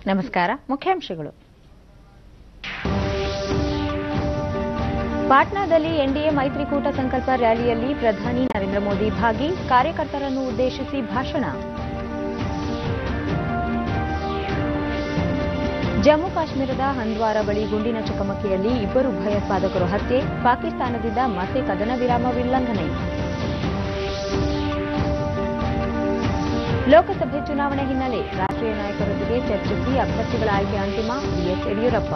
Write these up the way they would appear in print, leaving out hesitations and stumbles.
ನಮಸ್ಕಾರ. ಮುಖ್ಯಾಂಶಗಳು. ಪಾಟ್ನಾದಲ್ಲಿ ಎನ್ಡಿಎ ಮೈತ್ರಿಕೂಟ ಸಂಕಲ್ಪ ರ್ಯಾಲಿಯಲ್ಲಿ ಪ್ರಧಾನಿ ನರೇಂದ್ರ ಮೋದಿ ಭಾಗಿ, ಕಾರ್ಯಕರ್ತರನ್ನು ಉದ್ದೇಶಿಸಿ ಭಾಷಣ. ಜಮ್ಮು ಕಾಶ್ಮೀರದ ಹಂದ್ವಾರ ಬಳಿ ಗುಂಡಿನ ಚಕಮಕಿಯಲ್ಲಿ ಇಬ್ಬರು ಭಯೋತ್ಪಾದಕರು ಹತ್ಯೆ, ಪಾಕಿಸ್ತಾನದಿಂದ ಮತ್ತೆ ಕದನ ವಿರಾಮ ಉಲ್ಲಂಘನೆ. ಲೋಕಸಭೆ ಚುನಾವಣೆ ಹಿನ್ನೆಲೆ ರಾಷ್ಟ್ರೀಯ ನಾಯಕರೊಂದಿಗೆ ಚರ್ಚಿಸಿ ಅಭ್ಯರ್ಥಿಗಳ ಆಯ್ಕೆ ಅಂತಿಮ, ಬಿಎಸ್ ಯಡಿಯೂರಪ್ಪ.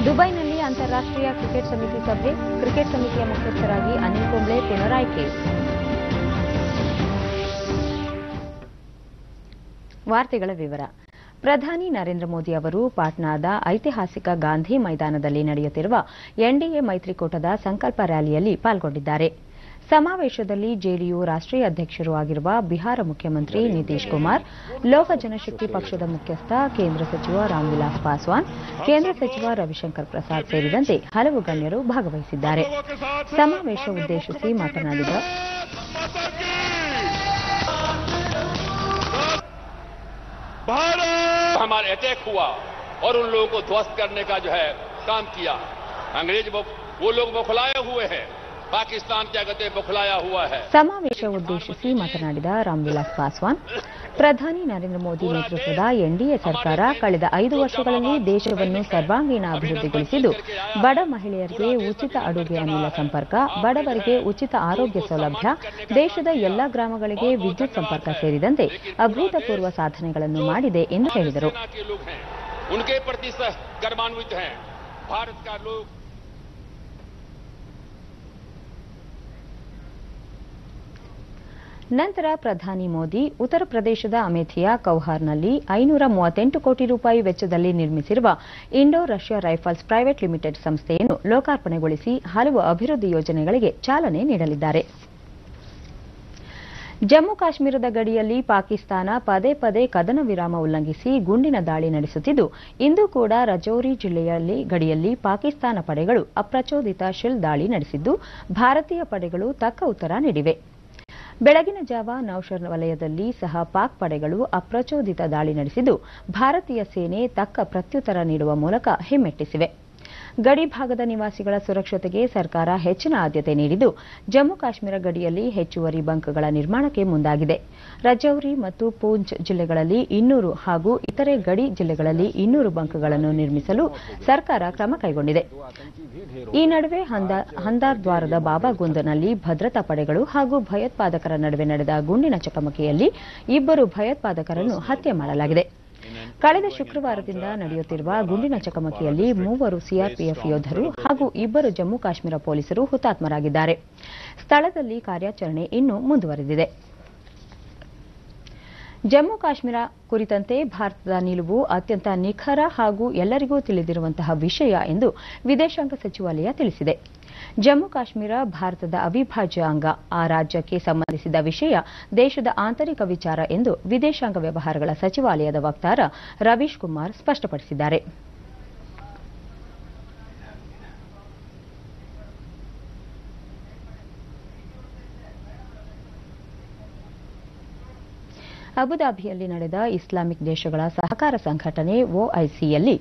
ದುಬೈನಲ್ಲಿ ಅಂತಾರಾಷ್ಟ್ರೀಯ ಕ್ರಿಕೆಟ್ ಸಮಿತಿ ಸಭೆ, ಕ್ರಿಕೆಟ್ ಸಮಿತಿಯ ಮುಖ್ಯಸ್ಥರಾಗಿ ಅನಿಲ್ ಕುಂಬ್ಳೆ ಪುನರಾಯ್ಕೆ. ವಾರ್ತೆಗಳ ವಿವರ. ಪ್ರಧಾನಿ ನರೇಂದ್ರ ಮೋದಿ ಅವರು ಪಾಟ್ನಾದ ಐತಿಹಾಸಿಕ ಗಾಂಧಿ ಮೈದಾನದಲ್ಲಿ ನಡೆಯುತ್ತಿರುವ ಎನ್ಡಿಎ ಮೈತ್ರಿಕೂಟದ ಸಂಕಲ್ಪ ರ್ಯಾಲಿಯಲ್ಲಿ ಪಾಲ್ಗೊಂಡಿದ್ದಾರೆ. ಸಮಾವೇಶದಲ್ಲಿ ಜೆಡಿಯು ರಾಷ್ಟ್ರೀಯ ಅಧ್ಯಕ್ಷರೂ ಆಗಿರುವ ಬಿಹಾರ ಮುಖ್ಯಮಂತ್ರಿ ನಿತೀಶ್ ಕುಮಾರ್, ಲೋಕ ಜನಶಕ್ತಿ ಪಕ್ಷದ ಮುಖ್ಯಸ್ಥ ಕೇಂದ್ರ ಸಚಿವ ರಾಮ್ವಿಲಾಸ್ ಪಾಸ್ವಾನ್, ಕೇಂದ್ರ ಸಚಿವ ರವಿಶಂಕರ್ ಪ್ರಸಾದ್ ಸೇರಿದಂತೆ ಹಲವು ಗಣ್ಯರು ಭಾಗವಹಿಸಿದ್ದಾರೆ. ಸಮಾವೇಶ ಉದ್ದೇಶಿಸಿ ಮಾತನಾಡಿದ हमारा अटैक हुआ और उन लोगों को ध्वस्त करने का जो है काम किया. अंग्रेज वो लोग बौखलाए हुए हैं, पाकिस्तान क्या कहते हैं बौखलाया हुआ है. ಸಮಾವೇಶ ಉದ್ದೇಶಿಸಿ ಮಾತನಾಡಿದ ರಾಮ್ವಿಲಾಸ್ ಪಾಸ್ವಾನ್, ಪ್ರಧಾನಿ ನರೇಂದ್ರ ಮೋದಿ ನೇತೃತ್ವದ ಎನ್ಡಿಎ ಸರ್ಕಾರ ಕಳೆದ 5 ವರ್ಷಗಳಲ್ಲಿ ದೇಶವನ್ನು ಸರ್ವಾಂಗೀಣ ಅಭಿವೃದ್ಧಿಗೊಳಿಸಿದ್ದು, ಬಡ ಮಹಿಳೆಯರಿಗೆ ಉಚಿತ ಅಡುಗೆ ಅನಿಲ ಸಂಪರ್ಕ, ಬಡವರಿಗೆ ಉಚಿತ ಆರೋಗ್ಯ ಸೌಲಭ್ಯ, ದೇಶದ ಎಲ್ಲಾ ಗ್ರಾಮಗಳಿಗೆ ವಿದ್ಯುತ್ ಸಂಪರ್ಕ ಸೇರಿದಂತೆ ಅಭೂತಪೂರ್ವ ಸಾಧನೆಗಳನ್ನು ಮಾಡಿದೆ ಎಂದು ಹೇಳಿದರು. ನಂತರ ಪ್ರಧಾನಿ ಮೋದಿ ಉತ್ತರ ಪ್ರದೇಶದ ಅಮೇಥಿಯ ಕೌಹಾರ್ನಲ್ಲಿ 538 ಕೋಟಿ ರೂಪಾಯಿ ವೆಚ್ಚದಲ್ಲಿ ನಿರ್ಮಿಸಿರುವ Indo Russia Rifles Private Limited ಸಂಸ್ಥೆಯನ್ನು ಲೋಕಾರ್ಪಣೆಗೊಳಿಸಿ ಹಲವು ಅಭಿವೃದ್ಧಿ ಯೋಜನೆಗಳಿಗೆ ಚಾಲನೆ ನೀಡಲಿದ್ದಾರೆ. ಜಮ್ಮು ಕಾಶ್ಮೀರದ ಗಡಿಯಲ್ಲಿ ಪಾಕಿಸ್ತಾನ ಪದೇ ಪದೇ ಕದನ ವಿರಾಮ ಉಲ್ಲಂಘಿಸಿ ಗುಂಡಿನ ದಾಳಿ ನಡೆಸುತ್ತಿದ್ದು, ಇಂದು ಕೂಡ ರಜೌರಿ ಜಿಲ್ಲೆಯಲ್ಲಿ ಗಡಿಯಲ್ಲಿ ಪಾಕಿಸ್ತಾನ ಪಡೆಗಳು ಅಪ್ರಚೋದಿತ ಶೆಲ್ ದಾಳಿ ನಡೆಸಿದ್ದು, ಭಾರತೀಯ ಪಡೆಗಳು ತಕ್ಕ ಉತ್ತರ ನೀಡಿವೆ. ಬೆಳಗಿನ ಜಾವ ನೌಶರ್ ವಲಯದಲ್ಲಿ ಸಹ ಪಾಕ್ ಪಡೆಗಳು ಅಪ್ರಚೋದಿತ ದಾಳಿ ನಡೆಸಿದ್ದು, ಭಾರತೀಯ ಸೇನೆ ತಕ್ಕ ಪ್ರತ್ಯುತ್ತರ ನೀಡುವ ಮೂಲಕ ಹಿಮ್ಮೆಟ್ಟಿಸಿವೆ. ಗಡಿ ಭಾಗದ ನಿವಾಸಿಗಳ ಸುರಕ್ಷತೆಗೆ ಸರ್ಕಾರ ಹೆಚ್ಚಿನ ಆದ್ಯತೆ ನೀಡಿದ್ದು, ಜಮ್ಮು ಕಾಶ್ಮೀರ ಗಡಿಯಲ್ಲಿ ಹೆಚ್ಚುವರಿ ಬಂಕ್ಗಳ ನಿರ್ಮಾಣಕ್ಕೆ ಮುಂದಾಗಿದೆ. ರಜೌರಿ ಮತ್ತು ಪೂಂಚ್ ಜಿಲ್ಲೆಗಳಲ್ಲಿ 200 ಹಾಗೂ ಇತರೆ ಗಡಿ ಜಿಲ್ಲೆಗಳಲ್ಲಿ 200 ಬಂಕ್ಗಳನ್ನು ನಿರ್ಮಿಸಲು ಸರ್ಕಾರ ಕ್ರಮ ಕೈಗೊಂಡಿದೆ. ಈ ನಡುವೆ ಹಂದಾರ್ದ್ವಾರದ ಬಾಬಾಗುಂದ್ನಲ್ಲಿ ಭದ್ರತಾ ಪಡೆಗಳು ಹಾಗೂ ಭಯೋತ್ಪಾದಕರ ನಡುವೆ ನಡೆದ ಗುಂಡಿನ ಚಕಮಕಿಯಲ್ಲಿ ಇಬ್ಬರು ಭಯೋತ್ಪಾದಕರನ್ನು ಹತ್ಯೆ ಮಾಡಲಾಗಿದೆ. ಕಳೆದ ಶುಕ್ರವಾರದಿಂದ ನಡೆಯುತ್ತಿರುವ ಗುಂಡಿನ ಚಕಮಕಿಯಲ್ಲಿ 3 ಸಿಆರ್ಪಿಎಫ್ ಯೋಧರು ಹಾಗೂ 2 ಜಮ್ಮು ಕಾಶ್ಮೀರ ಪೊಲೀಸರು ಹುತಾತ್ಮರಾಗಿದ್ದಾರೆ. ಸ್ಥಳದಲ್ಲಿ ಕಾರ್ಯಾಚರಣೆ ಇನ್ನೂ ಮುಂದುವರೆದಿದೆ. ಜಮ್ಮು ಕಾಶ್ಮೀರ ಕುರಿತಂತೆ ಭಾರತದ ನಿಲುವು ಅತ್ಯಂತ ನಿಖರ ಹಾಗೂ ಎಲ್ಲರಿಗೂ ತಿಳಿದಿರುವಂತಹ ವಿಷಯ ಎಂದು ವಿದೇಶಾಂಗ ಸಚಿವಾಲಯ ತಿಳಿಸಿದೆ. ಜಮ್ಮು ಕಾಶ್ಮೀರ ಭಾರತದ ಅವಿಭಾಜ್ಯ ಅಂಗ, ಆ ರಾಜ್ಯಕ್ಕೆ ಸಂಬಂಧಿಸಿದ ವಿಷಯ ದೇಶದ ಆಂತರಿಕ ವಿಚಾರ ಎಂದು ವಿದೇಶಾಂಗ ವ್ಯವಹಾರಗಳ ಸಚಿವಾಲಯದ ವಕ್ತಾರ ರವೀಶ್ ಕುಮಾರ್ ಸ್ಪಷ್ಟಪಡಿಸಿದ್ದಾರೆ. ಅಬುದಾಬಿಯಲ್ಲಿ ನಡೆದ ಇಸ್ಲಾಮಿಕ್ ದೇಶಗಳ ಸಹಕಾರ ಸಂಘಟನೆ ಒಐಸಿಯಲ್ಲಿ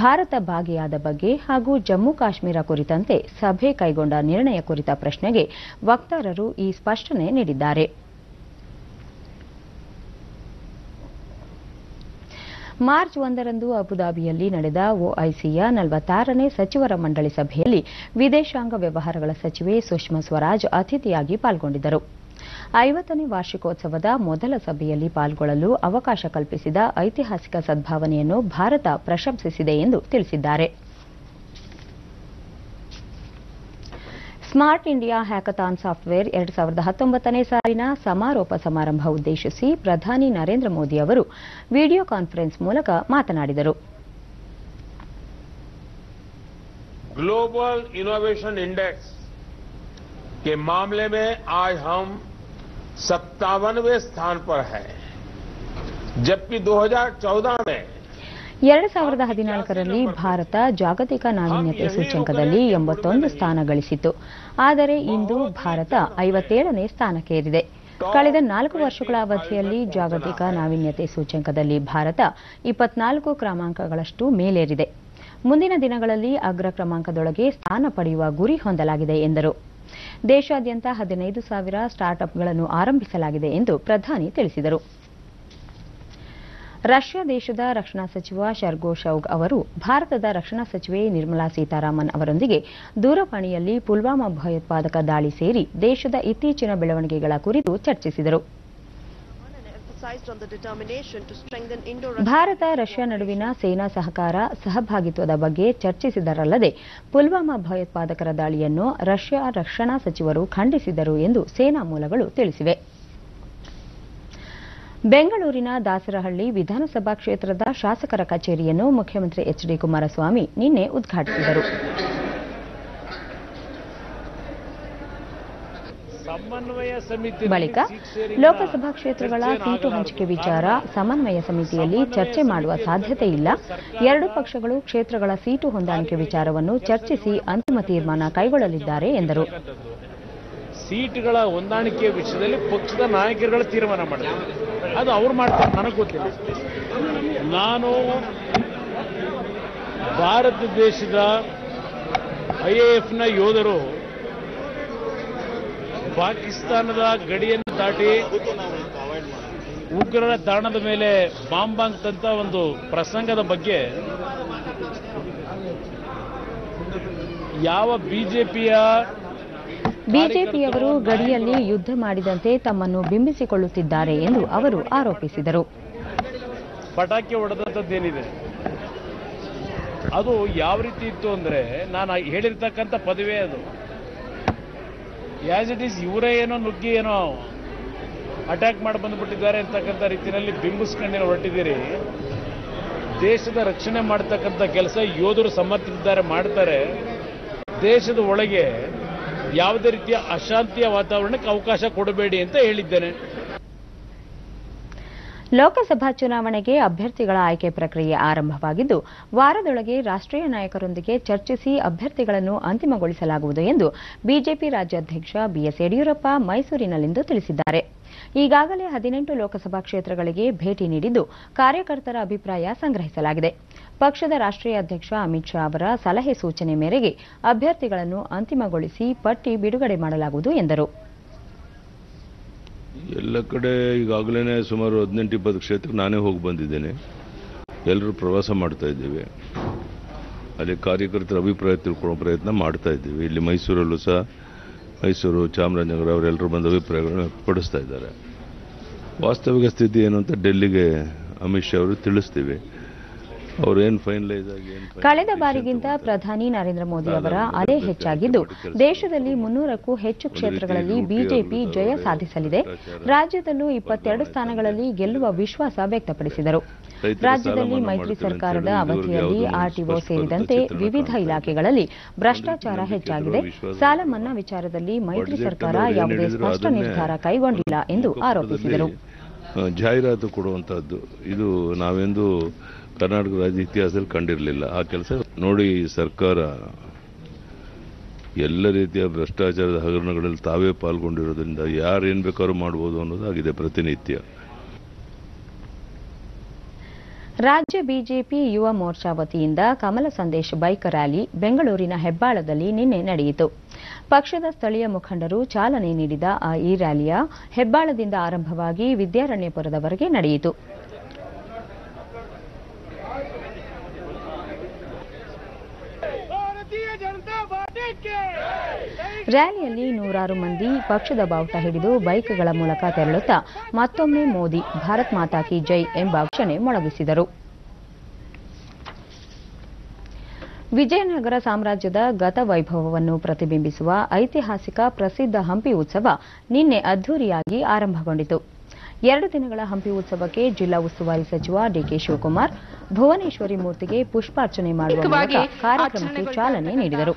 ಭಾರತ ಭಾಗಿಯಾದ ಬಗ್ಗೆ ಹಾಗೂ ಜಮ್ಮು ಕಾಶ್ಮೀರ ಕುರಿತಂತೆ ಸಭೆ ಕೈಗೊಂಡ ನಿರ್ಣಯ ಕುರಿತ ಪ್ರಶ್ನೆಗೆ ವಕ್ತಾರರು ಈ ಸ್ಪಷ್ಟನೆ ನೀಡಿದ್ದಾರೆ. ಮಾರ್ಚ್ 1ರಂದು ಅಬುದಾಬಿಯಲ್ಲಿ ನಡೆದ ಒಐಸಿಯ 46ನೇ ಸಚಿವರ ಮಂಡಳಿ ಸಭೆಯಲ್ಲಿ ವಿದೇಶಾಂಗ ವ್ಯವಹಾರಗಳ ಸಚಿವೆ ಸುಷ್ಮಾ ಸ್ವರಾಜ್ ಅತಿಥಿಯಾಗಿ ಪಾಲ್ಗೊಂಡಿದ್ದರು. 50ನೇ ವಾರ್ಷಿಕೋತ್ಸವದ ಮೊದಲ ಸಭೆಯಲ್ಲಿ ಪಾಲ್ಗೊಳ್ಳಲು ಅವಕಾಶ ಕಲ್ಪಿಸಿದ ಐತಿಹಾಸಿಕ ಸದ್ಭಾವನೆಯನ್ನು ಭಾರತ ಪ್ರಶಂಸಿಸಿದೆ ಎಂದು ತಿಳಿಸಿದ್ದಾರೆ. ಸ್ಮಾರ್ಟ್ ಇಂಡಿಯಾ ಹ್ಯಾಕಥಾನ್ ಸಾಫ್ಟ್ವೇರ್ 2019ನೇ ಸಾಲಿನ ಸಮಾರೋಪ ಸಮಾರಂಭ ಉದ್ದೇಶಿಸಿ ಪ್ರಧಾನಿ ನರೇಂದ್ರ ಮೋದಿ ಅವರು ವಿಡಿಯೋ ಕಾನ್ಫರೆನ್ಸ್ ಮೂಲಕ ಮಾತನಾಡಿದರು. ग्लोबल इनोवेशन इंडेक्स के मामले में आज हम 57वें स्थान पर है, जबकि 2014 में 2014ರಲ್ಲಿ ಭಾರತ ಜಾಗತಿಕ ನಾವೀನ್ಯತೆ ಸೂಚ್ಯಂಕದಲ್ಲಿ 81 ಸ್ಥಾನ ಗಳಿಸಿತ್ತು. ಆದರೆ ಇಂದು ಭಾರತ 57ನೇ ಸ್ಥಾನಕ್ಕೇರಿದೆ. ಕಳೆದ 4 ವರ್ಷಗಳ ಅವಧಿಯಲ್ಲಿ ಜಾಗತಿಕ ನಾವೀನ್ಯತೆ ಸೂಚ್ಯಂಕದಲ್ಲಿ ಭಾರತ 24 ಕ್ರಮಾಂಕಗಳಷ್ಟು ಮೇಲೇರಿದೆ. ಮುಂದಿನ ದಿನಗಳಲ್ಲಿ ಅಗ್ರ ಕ್ರಮಾಂಕದೊಳಗೆ ಸ್ಥಾನ ಪಡೆಯುವ ಗುರಿ ಹೊಂದಲಾಗಿದೆ ಎಂದರು. ದೇಶಾದ್ಯಂತ 15,000 ಸ್ಟಾರ್ಟ್ಅಪ್ಗಳನ್ನು ಆರಂಭಿಸಲಾಗಿದೆ ಎಂದು ಪ್ರಧಾನಿ ತಿಳಿಸಿದರು. ರಷ್ಯಾ ದೇಶದ ರಕ್ಷಣಾ ಸಚಿವ ಶರ್ಗೋ ಶೌಗ್ ಅವರು ಭಾರತದ ರಕ್ಷಣಾ ಸಚಿವೆ ನಿರ್ಮಲಾ ಸೀತಾರಾಮನ್ ಅವರೊಂದಿಗೆ ದೂರವಾಣಿಯಲ್ಲಿ ಪುಲ್ವಾಮಾ ಭಯೋತ್ಪಾದಕ ದಾಳಿ ಸೇರಿ ದೇಶದ ಇತ್ತೀಚಿನ ಬೆಳವಣಿಗೆಗಳ ಕುರಿತು ಚರ್ಚಿಸಿದರು. ಭಾರತ ರಷ್ಯಾ ನಡುವಿನ ಸೇನಾ ಸಹಕಾರ ಸಹಭಾಗಿತ್ವದ ಬಗ್ಗೆ ಚರ್ಚಿಸಿದರಲ್ಲದೆ ಪುಲ್ವಾಮಾ ಭಯೋತ್ಪಾದಕರ ದಾಳಿಯನ್ನು ರಷ್ಯಾ ರಕ್ಷಣಾ ಸಚಿವರು ಖಂಡಿಸಿದರು ಎಂದು ಸೇನಾ ಮೂಲಗಳು ತಿಳಿಸಿವೆ. ಬೆಂಗಳೂರಿನ ದಾಸರಹಳ್ಳಿ ವಿಧಾನಸಭಾ ಕ್ಷೇತ್ರದ ಶಾಸಕರ ಕಚೇರಿಯನ್ನು ಮುಖ್ಯಮಂತ್ರಿ ಎಚ್.ಡಿ. ಕುಮಾರಸ್ವಾಮಿ ನಿನ್ನೆ ಉದ್ಘಾಟಿಸಿದರು. ಬಳಿಕ ಲೋಕಸಭಾ ಕ್ಷೇತ್ರಗಳ ಸೀಟು ಹಂಚಿಕೆ ವಿಚಾರ ಸಮನ್ವಯ ಸಮಿತಿಯಲ್ಲಿ ಚರ್ಚೆ ಮಾಡುವ ಸಾಧ್ಯತೆ ಇಲ್ಲ. 2 ಪಕ್ಷಗಳು ಕ್ಷೇತ್ರಗಳ ಸೀಟು ಹೊಂದಾಣಿಕೆ ವಿಚಾರವನ್ನು ಚರ್ಚಿಸಿ ಅಂತಿಮ ತೀರ್ಮಾನ ಕೈಗೊಳ್ಳಲಿದ್ದಾರೆ ಎಂದರು. ಸೀಟ್ಗಳ ಹೊಂದಾಣಿಕೆ ವಿಷಯದಲ್ಲಿ ಪಕ್ಷದ ನಾಯಕರುಗಳು ತೀರ್ಮಾನ ಮಾಡ್ತಾರೆ. ಅದು ಅವ್ರು ಮಾಡ್ತಾರೆ, ನನಗೆ ಗೊತ್ತಿಲ್ಲ. ನಾನು ಭಾರತ ದೇಶದ ಐಎಎಫ್ನ ಯೋಧರು ಪಾಕಿಸ್ತಾನದ ಗಡಿಯನ್ನು ದಾಟಿ ಉಗ್ರರ ತಾಣದ ಮೇಲೆ ಬಾಂಬ್ ಹಾಕ್ತಂತ ಒಂದು ಪ್ರಸಂಗದ ಬಗ್ಗೆ ಯಾವ ಬಿಜೆಪಿಯವರು ಗಡಿಯಲ್ಲಿ ಯುದ್ಧ ಮಾಡಿದಂತೆ ತಮ್ಮನ್ನು ಬಿಂಬಿಸಿಕೊಳ್ಳುತ್ತಿದ್ದಾರೆ ಎಂದು ಅವರು ಆರೋಪಿಸಿದರು. ಪಟಾಕಿ ಹೊಡೆದಂಥದ್ದೇನಿದೆ ಅದು ಯಾವ ರೀತಿ ಇತ್ತು ಅಂದ್ರೆ, ನಾನು ಹೇಳಿರ್ತಕ್ಕಂಥ ಪದವೇ ಅದು. ಆಸ್ ಇಟ್ ಈಸ್ ಇವರೇ ಏನೋ ನುಗ್ಗಿ ಏನೋ ಅಟ್ಯಾಕ್ ಮಾಡಿ ಬಂದುಬಿಟ್ಟಿದ್ದಾರೆ ಅಂತಕ್ಕಂಥ ರೀತಿಯಲ್ಲಿ ಬಿಂಬಿಸ್ಕೊಂಡು ಹೊರಟಿದ್ದೀರಿ. ದೇಶದ ರಕ್ಷಣೆ ಮಾಡತಕ್ಕಂಥ ಕೆಲಸ ಯೋಧರು ಸಮರ್ಥಿಸಿದ್ದಾರೆ, ಮಾಡ್ತಾರೆ. ದೇಶದ ಒಳಗೆ ಯಾವುದೇ ರೀತಿಯ ಅಶಾಂತಿಯ ವಾತಾವರಣಕ್ಕೆ ಅವಕಾಶ ಕೊಡಬೇಡಿ ಅಂತ ಹೇಳಿದ್ದೇನೆ. ಲೋಕಸಭಾ ಚುನಾವಣೆಗೆ ಅಭ್ಯರ್ಥಿಗಳ ಆಯ್ಕೆ ಪ್ರಕ್ರಿಯೆ ಆರಂಭವಾಗಿದ್ದು, ವಾರದೊಳಗೆ ರಾಷ್ಟ್ರೀಯ ನಾಯಕರೊಂದಿಗೆ ಚರ್ಚಿಸಿ ಅಭ್ಯರ್ಥಿಗಳನ್ನು ಅಂತಿಮಗೊಳಿಸಲಾಗುವುದು ಎಂದು ಬಿಜೆಪಿ ರಾಜ್ಯಾಧ್ಯಕ್ಷ ಬಿಎಸ್ ಯಡಿಯೂರಪ್ಪ ಮೈಸೂರಿನಲ್ಲಿಂದು ತಿಳಿಸಿದ್ದಾರೆ. ಈಗಾಗಲೇ 18 ಲೋಕಸಭಾ ಕ್ಷೇತ್ರಗಳಿಗೆ ಭೇಟಿ ನೀಡಿದ್ದು, ಕಾರ್ಯಕರ್ತರ ಅಭಿಪ್ರಾಯ ಸಂಗ್ರಹಿಸಲಾಗಿದೆ. ಪಕ್ಷದ ರಾಷ್ಟ್ರೀಯ ಅಧ್ಯಕ್ಷ ಅಮಿತ್ ಶಾ ಅವರ ಸಲಹೆ ಸೂಚನೆ ಮೇರೆಗೆ ಅಭ್ಯರ್ಥಿಗಳನ್ನು ಅಂತಿಮಗೊಳಿಸಿ ಪಟ್ಟಿ ಬಿಡುಗಡೆ ಮಾಡಲಾಗುವುದು ಎಂದರು. ಎಲ್ಲ ಕಡೆ ಈಗಾಗಲೇ ಸುಮಾರು 18-20 ಕ್ಷೇತ್ರಕ್ಕೆ ನಾನೇ ಹೋಗಿ ಬಂದಿದ್ದೇನೆ. ಎಲ್ಲರೂ ಪ್ರವಾಸ ಮಾಡ್ತಾ ಇದ್ದೇವೆ. ಅಲ್ಲಿ ಕಾರ್ಯಕರ್ತರ ಅಭಿಪ್ರಾಯ ತಿಳ್ಕೊಳ್ಳೋ ಪ್ರಯತ್ನ ಮಾಡ್ತಾ ಇದ್ದೀವಿ. ಇಲ್ಲಿ ಮೈಸೂರಲ್ಲೂ ಸಹ ಮೈಸೂರು, ಚಾಮರಾಜನಗರ ಅವರೆಲ್ಲರೂ ಬಂದ ಅಭಿಪ್ರಾಯಗಳನ್ನು ವ್ಯಕ್ತಪಡಿಸ್ತಾ ಇದ್ದಾರೆ. ವಾಸ್ತವಿಕ ಸ್ಥಿತಿ ಏನು ಅಂತ ಡೆಲ್ಲಿಗೆ ಅಮಿತ್ ಶಾ ಅವರು ತಿಳಿಸ್ತೀವಿ. ಕಳೆದ ಬಾರಿಗಿಂತ ಪ್ರಧಾನಿ ನರೇಂದ್ರ ಮೋದಿ ಅವರ ಅಲೆ ಹೆಚ್ಚಾಗಿದ್ದು, ದೇಶದಲ್ಲಿ 300ಕ್ಕೂ ಹೆಚ್ಚು ಕ್ಷೇತ್ರಗಳಲ್ಲಿ ಬಿಜೆಪಿ ಜಯ ಸಾಧಿಸಲಿದೆ. ರಾಜ್ಯದಲ್ಲೂ 22 ಸ್ಥಾನಗಳಲ್ಲಿ ಗೆಲ್ಲುವ ವಿಶ್ವಾಸ ವ್ಯಕ್ತಪಡಿಸಿದರು. ರಾಜ್ಯದಲ್ಲಿ ಮೈತ್ರಿ ಸರ್ಕಾರದ ಅವಧಿಯಲ್ಲಿ ಆರ್ಟಿಒ ಸೇರಿದಂತೆ ವಿವಿಧ ಇಲಾಖೆಗಳಲ್ಲಿ ಭ್ರಷ್ಟಾಚಾರ ಹೆಚ್ಚಾಗಿದೆ. ಸಾಲ ಮನ್ನಾ ವಿಚಾರದಲ್ಲಿ ಮೈತ್ರಿ ಸರ್ಕಾರ ಯಾವುದೇ ಸ್ಪಷ್ಟ ನಿರ್ಧಾರ ಕೈಗೊಂಡಿಲ್ಲ ಎಂದು ಆರೋಪಿಸಿದರು. ಜಾಹೀರಾತು ಕೊಡುವಂತಹದ್ದು ಇದು ನಾವೆಂದೂ ಕರ್ನಾಟಕ ರಾಜ್ಯ ಇತಿಹಾಸದಲ್ಲಿ ಕಂಡಿರಲಿಲ್ಲ. ಆ ಕೆಲಸ ನೋಡಿ, ಸರ್ಕಾರ ಎಲ್ಲ ರೀತಿಯ ಭ್ರಷ್ಟಾಚಾರದ ಹಗರಣಗಳಲ್ಲಿ ತಾವೇ ಪಾಲ್ಗೊಂಡಿರೋದ್ರಿಂದ ಯಾರೇನ್ ಬೇಕಾದ್ರೂ ಮಾಡಬಹುದು ಅನ್ನೋದಾಗಿದೆ ಪ್ರತಿನಿತ್ಯ. ರಾಜ್ಯ ಬಿಜೆಪಿ ಯುವ ಮೋರ್ಚಾ ವತಿಯಿಂದ ಕಮಲ ಸಂದೇಶ್ ಬೈಕ್ ರ್ಯಾಲಿ ಬೆಂಗಳೂರಿನ ಹೆಬ್ಬಾಳದಲ್ಲಿ ನಿನ್ನೆ ನಡೆಯಿತು. ಪಕ್ಷದ ಸ್ಥಳೀಯ ಮುಖಂಡರು ಚಾಲನೆ ನೀಡಿದ ಈ ರ್ಯಾಲಿಯ ಹೆಬ್ಬಾಳದಿಂದ ಆರಂಭವಾಗಿ ವಿದ್ಯಾರಣ್ಯಪುರದವರೆಗೆ ನಡೆಯಿತು. ರ್ಯಾಲಿಯಲ್ಲಿ ನೂರಾರು ಮಂದಿ ಪಕ್ಷದ ಬಾವುಟ ಹಿಡಿದು ಬೈಕ್ಗಳ ಮೂಲಕ ತೆರಳುತ್ತಾ ಮತ್ತೊಮ್ಮೆ ಮೋದಿ, ಭಾರತ್ ಮಾತಾ ಕಿ ಜೈ ಎಂಬ ಘೋಷಣೆ ಮೊಳಗಿಸಿದರು. ವಿಜಯನಗರ ಸಾಮ್ರಾಜ್ಯದ ಗತ ವೈಭವವನ್ನು ಪ್ರತಿಬಿಂಬಿಸುವ ಐತಿಹಾಸಿಕ ಪ್ರಸಿದ್ಧ ಹಂಪಿ ಉತ್ಸವ ನಿನ್ನೆ ಅದ್ದೂರಿಯಾಗಿ ಆರಂಭಗೊಂಡಿತು. 2 ದಿನಗಳ ಹಂಪಿ ಉತ್ಸವಕ್ಕೆ ಜಿಲ್ಲಾ ಉಸ್ತುವಾರಿ ಸಚಿವ ಡಿಕೆ ಶಿವಕುಮಾರ್ ಭುವನೇಶ್ವರಿ ಮೂರ್ತಿಗೆ ಪುಷ್ಪಾರ್ಚನೆ ಮಾಡುವ ಮೂಲಕ ಕಾರ್ಯಕ್ರಮಕ್ಕೆ ಚಾಲನೆ ನೀಡಿದರು.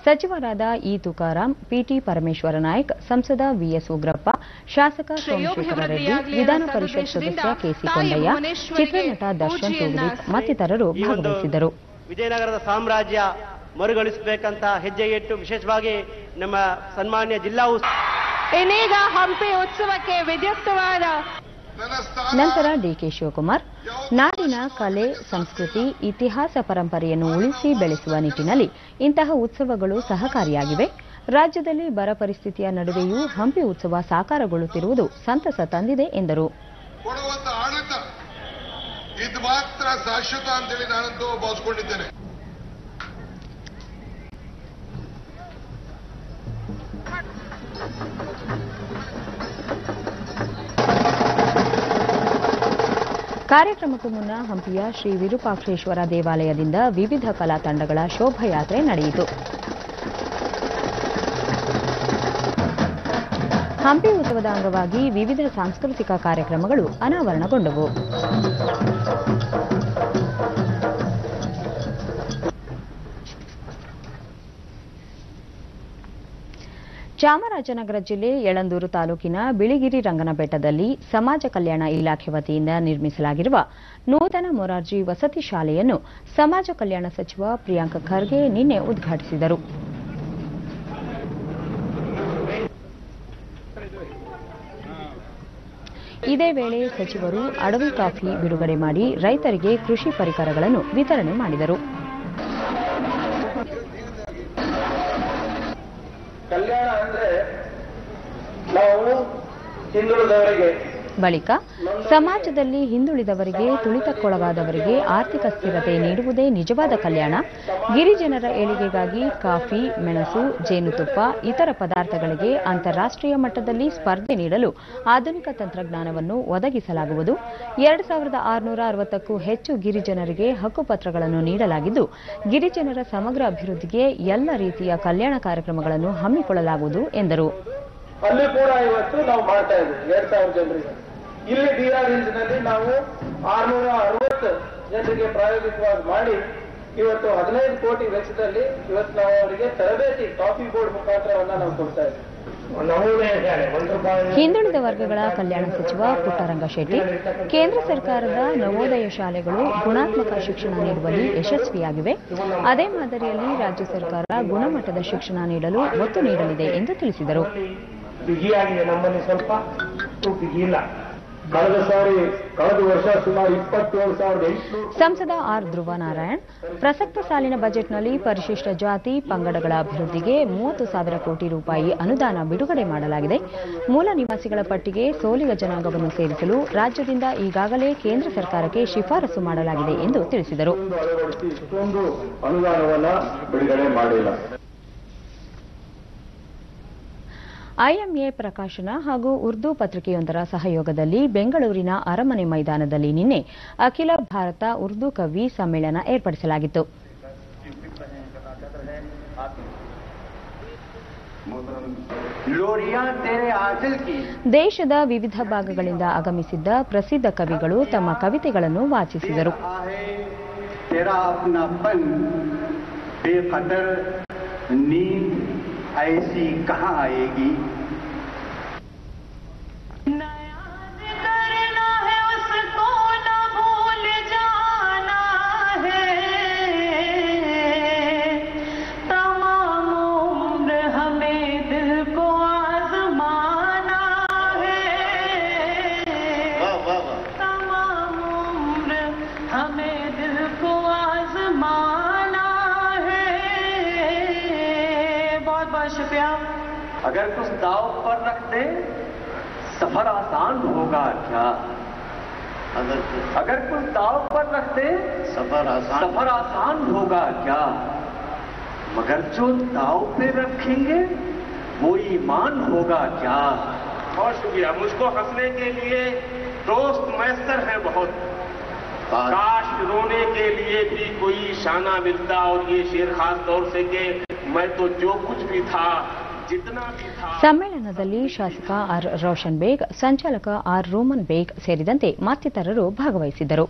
ಸಚಿವರಾದ ಇ ತುಕಾರಾಂ, ಪಿಟಿ ಪರಮೇಶ್ವರ ನಾಯ್ಕ್, ಸಂಸದ ವಿಎಸ್ ಉಗ್ರಪ್ಪ, ಶಾಸಕ ಸೋಮಶೇಖರ ರೆಡ್ಡಿ, ವಿಧಾನ ಪರಿಷತ್ ಸದಸ್ಯ ಕೆಸಿ ಕೊಂಡಯ್ಯ, ಚಿತ್ರನಟ ದರ್ಶನ್ ತೋಗಡಿ ಮತ್ತಿತರರು ಭಾಗವಹಿಸಿದ್ದರು. ವಿಜಯನಗರದ ಸಾಮ್ರಾಜ್ಯ ಮರುಗಳಿಸಬೇಕಂತ ಹೆಜ್ಜೆ ಇಟ್ಟು ವಿಶೇಷವಾಗಿ ನಮ್ಮ ಸನ್ಮಾನ್ಯ ಜಿಲ್ಲಾ ಇನ್ನೀಗ ಹಂಪಿ ಉತ್ಸವಕ್ಕೆ ವಿದ್ಯುಕ್ತವಾದ ನಂತರ ಡಿಕೆ ಶಿವಕುಮಾರ್ ನಾಡಿನ ಕಲೆ ಸಂಸ್ಕೃತಿ ಇತಿಹಾಸ ಪರಂಪರೆಯನ್ನು ಉಳಿಸಿ ಬೆಳೆಸುವ ನಿಟ್ಟಿನಲ್ಲಿ ಇಂತಹ ಉತ್ಸವಗಳು ಸಹಕಾರಿಯಾಗಿವೆ. ರಾಜ್ಯದಲ್ಲಿ ಬರ ಪರಿಸ್ಥಿತಿಯ ನಡುವೆಯೂ ಹಂಪಿ ಉತ್ಸವ ಸಾಕಾರಗೊಳ್ಳುತ್ತಿರುವುದು ಸಂತಸ ತಂದಿದೆ ಎಂದರು. ಇದು ಮಾತ್ರ ಶಾಶ್ವತ ಅಂತೇಳಿ ನಾನಂತೂ ಭಾವಿಸಿಕೊಂಡಿದ್ದೇನೆ. ಕಾರ್ಯಕ್ರಮಕ್ಕೂ ಮುನ್ನ ಹಂಪಿಯ ಶ್ರೀ ವಿರೂಪಾಕ್ಷೇಶ್ವರ ದೇವಾಲಯದಿಂದ ವಿವಿಧ ಕಲಾ ತಂಡಗಳ ಶೋಭಾಯಾತ್ರೆ ನಡೆಯಿತು. ಹಂಪಿ ಉತ್ಸವದ ಅಂಗವಾಗಿ ವಿವಿಧ ಸಾಂಸ್ಕೃತಿಕ ಕಾರ್ಯಕ್ರಮಗಳು ಅನಾವರಣಗೊಂಡವು. ಚಾಮರಾಜನಗರ ಜಿಲ್ಲೆ ಯಳಂದೂರು ತಾಲೂಕಿನ ಬಿಳಿಗಿರಿ ರಂಗನಬೆಟ್ಟದಲ್ಲಿ ಸಮಾಜ ಕಲ್ಯಾಣ ಇಲಾಖೆ ವತಿಯಿಂದ ನಿರ್ಮಿಸಲಾಗಿರುವ ನೂತನ ಮೊರಾರ್ಜಿ ವಸತಿ ಶಾಲೆಯನ್ನು ಸಮಾಜ ಕಲ್ಯಾಣ ಸಚಿವ ಪ್ರಿಯಾಂಕ್ ಖರ್ಗೆ ನಿನ್ನೆ ಉದ್ಘಾಟಿಸಿದರು. ಇದೇ ವೇಳೆ ಸಚಿವರು ಅಡವಿ ಕಾಫಿ ಬಿಡುಗಡೆ ಮಾಡಿ ರೈತರಿಗೆ ಕೃಷಿ ಪರಿಕರಗಳನ್ನು ವಿತರಣೆ ಮಾಡಿದರು. ಕಲ್ಯಾಣ ಅಂದ್ರೆ ನಾವು ಹಿಂದುಳಿದವರಿಗೆ ಬಳಿಕ ಸಮಾಜದಲ್ಲಿ ಹಿಂದುಳಿದವರಿಗೆ ತುಳಿತಕ್ಕೊಳಗಾದವರಿಗೆ ಆರ್ಥಿಕ ಸ್ಥಿರತೆ ನೀಡುವುದೇ ನಿಜವಾದ ಕಲ್ಯಾಣ. ಗಿರಿಜನರ ಏಳಿಗೆಗಾಗಿ ಕಾಫಿ, ಮೆಣಸು, ಜೇನುತುಪ್ಪ, ಇತರ ಪದಾರ್ಥಗಳಿಗೆ ಅಂತಾರಾಷ್ಟ್ರೀಯ ಮಟ್ಟದಲ್ಲಿ ಸ್ಪರ್ಧೆ ನೀಡಲು ಆಧುನಿಕ ತಂತ್ರಜ್ಞಾನವನ್ನು ಒದಗಿಸಲಾಗುವುದು. 2660ಕ್ಕೂ ಹೆಚ್ಚು ಗಿರಿಜನರಿಗೆ ಹಕ್ಕುಪತ್ರಗಳನ್ನು ನೀಡಲಾಗಿದ್ದು, ಗಿರಿಜನರ ಸಮಗ್ರ ಅಭಿವೃದ್ಧಿಗೆ ಎಲ್ಲ ರೀತಿಯ ಕಲ್ಯಾಣ ಕಾರ್ಯಕ್ರಮಗಳನ್ನು ಹಮ್ಮಿಕೊಳ್ಳಲಾಗುವುದು ಎಂದರು. ಅಲ್ಲಿ ಕೂಡ ಇವತ್ತು ನಾವು ಮಾಡ್ತಾ ಇದ್ದೀವಿ 2000 ಜನರಿಗೆ. ಇಲ್ಲಿ ಬಿಆರ್ ನಲ್ಲಿ ನಾವು 660 ಜನರಿಗೆ ಪ್ರಾಯೋಗಿಕವಾಗಿ ಮಾಡಿ ಇವತ್ತು 15 ಕೋಟಿ ವೆಚ್ಚದಲ್ಲಿ ಇವತ್ತು ನಾವು ಅವರಿಗೆ ತರಬೇತಿ ಕಾಫಿ ಬೋರ್ಡ್ ಮುಖಾಂತರವನ್ನ ನಾವು ಕೊಡ್ತಾ ಇದ್ದೀವಿ. ಹಿಂದುಳಿದ ವರ್ಗಗಳ ಕಲ್ಯಾಣ ಸಚಿವ ಪುಟ್ಟರಂಗ ಶೆಟ್ಟಿ, ಕೇಂದ್ರ ಸರ್ಕಾರದ ನವೋದಯ ಶಾಲೆಗಳು ಗುಣಾತ್ಮಕ ಶಿಕ್ಷಣ ನೀಡುವಲ್ಲಿ ಯಶಸ್ವಿಯಾಗಿವೆ. ಅದೇ ಮಾದರಿಯಲ್ಲಿ ರಾಜ್ಯ ಸರ್ಕಾರ ಗುಣಮಟ್ಟದ ಶಿಕ್ಷಣ ನೀಡಲು ಒತ್ತು ನೀಡಲಿದೆ ಎಂದು ತಿಳಿಸಿದರು. ಬಿಗಿಯಾಗಿದೆ, ನಮ್ಮಲ್ಲಿ ಸ್ವಲ್ಪ ಬಿಗಿಯಿಲ್ಲ. ಕಳೆದ ವರ್ಷ ಸುಮಾರು 27,800. ಸಂಸದ ಆರ್ ಧ್ರುವ ನಾರಾಯಣ್, ಪ್ರಸಕ್ತ ಸಾಲಿನ ಬಜೆಟ್ನಲ್ಲಿ ಪರಿಶಿಷ್ಟ ಜಾತಿ ಪಂಗಡಗಳ ಅಭಿವೃದ್ಧಿಗೆ 30,000 ಕೋಟಿ ರೂಪಾಯಿ ಅನುದಾನ ಬಿಡುಗಡೆ ಮಾಡಲಾಗಿದೆ. ಮೂಲ ನಿವಾಸಿಗಳ ಪಟ್ಟಿಗೆ ಸೋಲಿಗ ಜನಾಂಗವನ್ನು ಸೇರಿಸಲು ರಾಜ್ಯದಿಂದ ಈಗಾಗಲೇ ಕೇಂದ್ರ ಸರ್ಕಾರಕ್ಕೆ ಶಿಫಾರಸು ಮಾಡಲಾಗಿದೆ ಎಂದು ತಿಳಿಸಿದರು. ಇಷ್ಟೊಂದು ಅನುದಾನವನ್ನು ಬಿಡುಗಡೆ ಮಾಡಿಲ್ಲ. ಐಎಂಎ ಪ್ರಕಾಶನ ಹಾಗೂ ಉರ್ದು ಪತ್ರಿಕೆಯೊಂದರ ಸಹಯೋಗದಲ್ಲಿ ಬೆಂಗಳೂರಿನ ಅರಮನೆ ಮೈದಾನದಲ್ಲಿ ನಿನ್ನೆ ಅಖಿಲ ಭಾರತ ಉರ್ದು ಕವಿ ಸಮ್ಮೇಳನ ಏರ್ಪಡಿಸಲಾಗಿತ್ತು. ದೇಶದ ವಿವಿಧ ಭಾಗಗಳಿಂದ ಆಗಮಿಸಿದ್ದ ಪ್ರಸಿದ್ಧ ಕವಿಗಳು ತಮ್ಮ ಕವಿತೆಗಳನ್ನು ವಾಚಿಸಿದರು. ऐसी कहाँ आएगी, करना है उसको न भूल जाना है, तमाम उम्र हमें दिल को आजमाना है, तमाम उम्र हमें दिल को आजमाना है। बहुत शुक्रिया। अगर कुछ दाव पर रख दे सफर आसान होगा क्या, अगर कुछ दाव पर रख दे सफर आसान होगा क्या, मगर जो दाव पे रखेंगे वो ईमान होगा क्या। बहुत शुक्रिया। मुझको हंसने के लिए दोस्त मैसर है बहुत, काश रोने के लिए भी कोई शाना मिलता। और ये शेर खास तौर से कि मैं तो जो कुछ भी था जितना भी था। ಸಮ್ಮೇಳನದಲ್ಲಿ ಶಾಸಕ ಆರ್ ರೋಷನ್ ಬೇಗ್, ಸಂಚಾಲಕ ಆರ್ ರೋಮನ್ ಬೇಗ್ ಸೇರಿದಂತೆ ಮತ್ತಿತರರು ಭಾಗವಹಿಸಿದ್ದರು.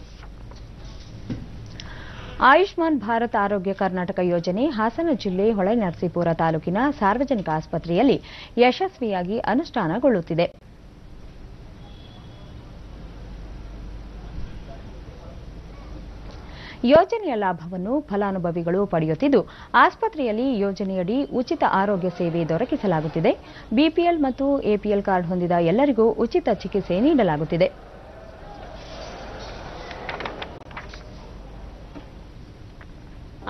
ಆಯುಷ್ಮಾನ್ ಭಾರತ್ ಆರೋಗ್ಯ ಕರ್ನಾಟಕ ಯೋಜನೆ ಹಾಸನ ಜಿಲ್ಲೆ ಹೊಳೆನರಸೀಪುರ ತಾಲೂಕಿನ ಸಾರ್ವಜನಿಕ ಆಸ್ಪತ್ರೆಯಲ್ಲಿ ಯಶಸ್ವಿಯಾಗಿ ಅನುಷ್ಠಾನಗೊಳ್ಳುತ್ತಿದೆ. ಯೋಜನೆಯ ಲಾಭವನ್ನು ಫಲಾನುಭವಿಗಳು ಪಡೆಯುತ್ತಿದ್ದು ಆಸ್ಪತ್ರೆಯಲ್ಲಿ ಯೋಜನೆಯಡಿ ಉಚಿತ ಆರೋಗ್ಯ ಸೇವೆ ದೊರಕಿಸಲಾಗುತ್ತಿದೆ. ಬಿಪಿಎಲ್ ಮತ್ತು ಎಪಿಎಲ್ ಕಾರ್ಡ್ ಹೊಂದಿದ ಎಲ್ಲರಿಗೂ ಉಚಿತ ಚಿಕಿತ್ಸೆ ನೀಡಲಾಗುತ್ತಿದೆ.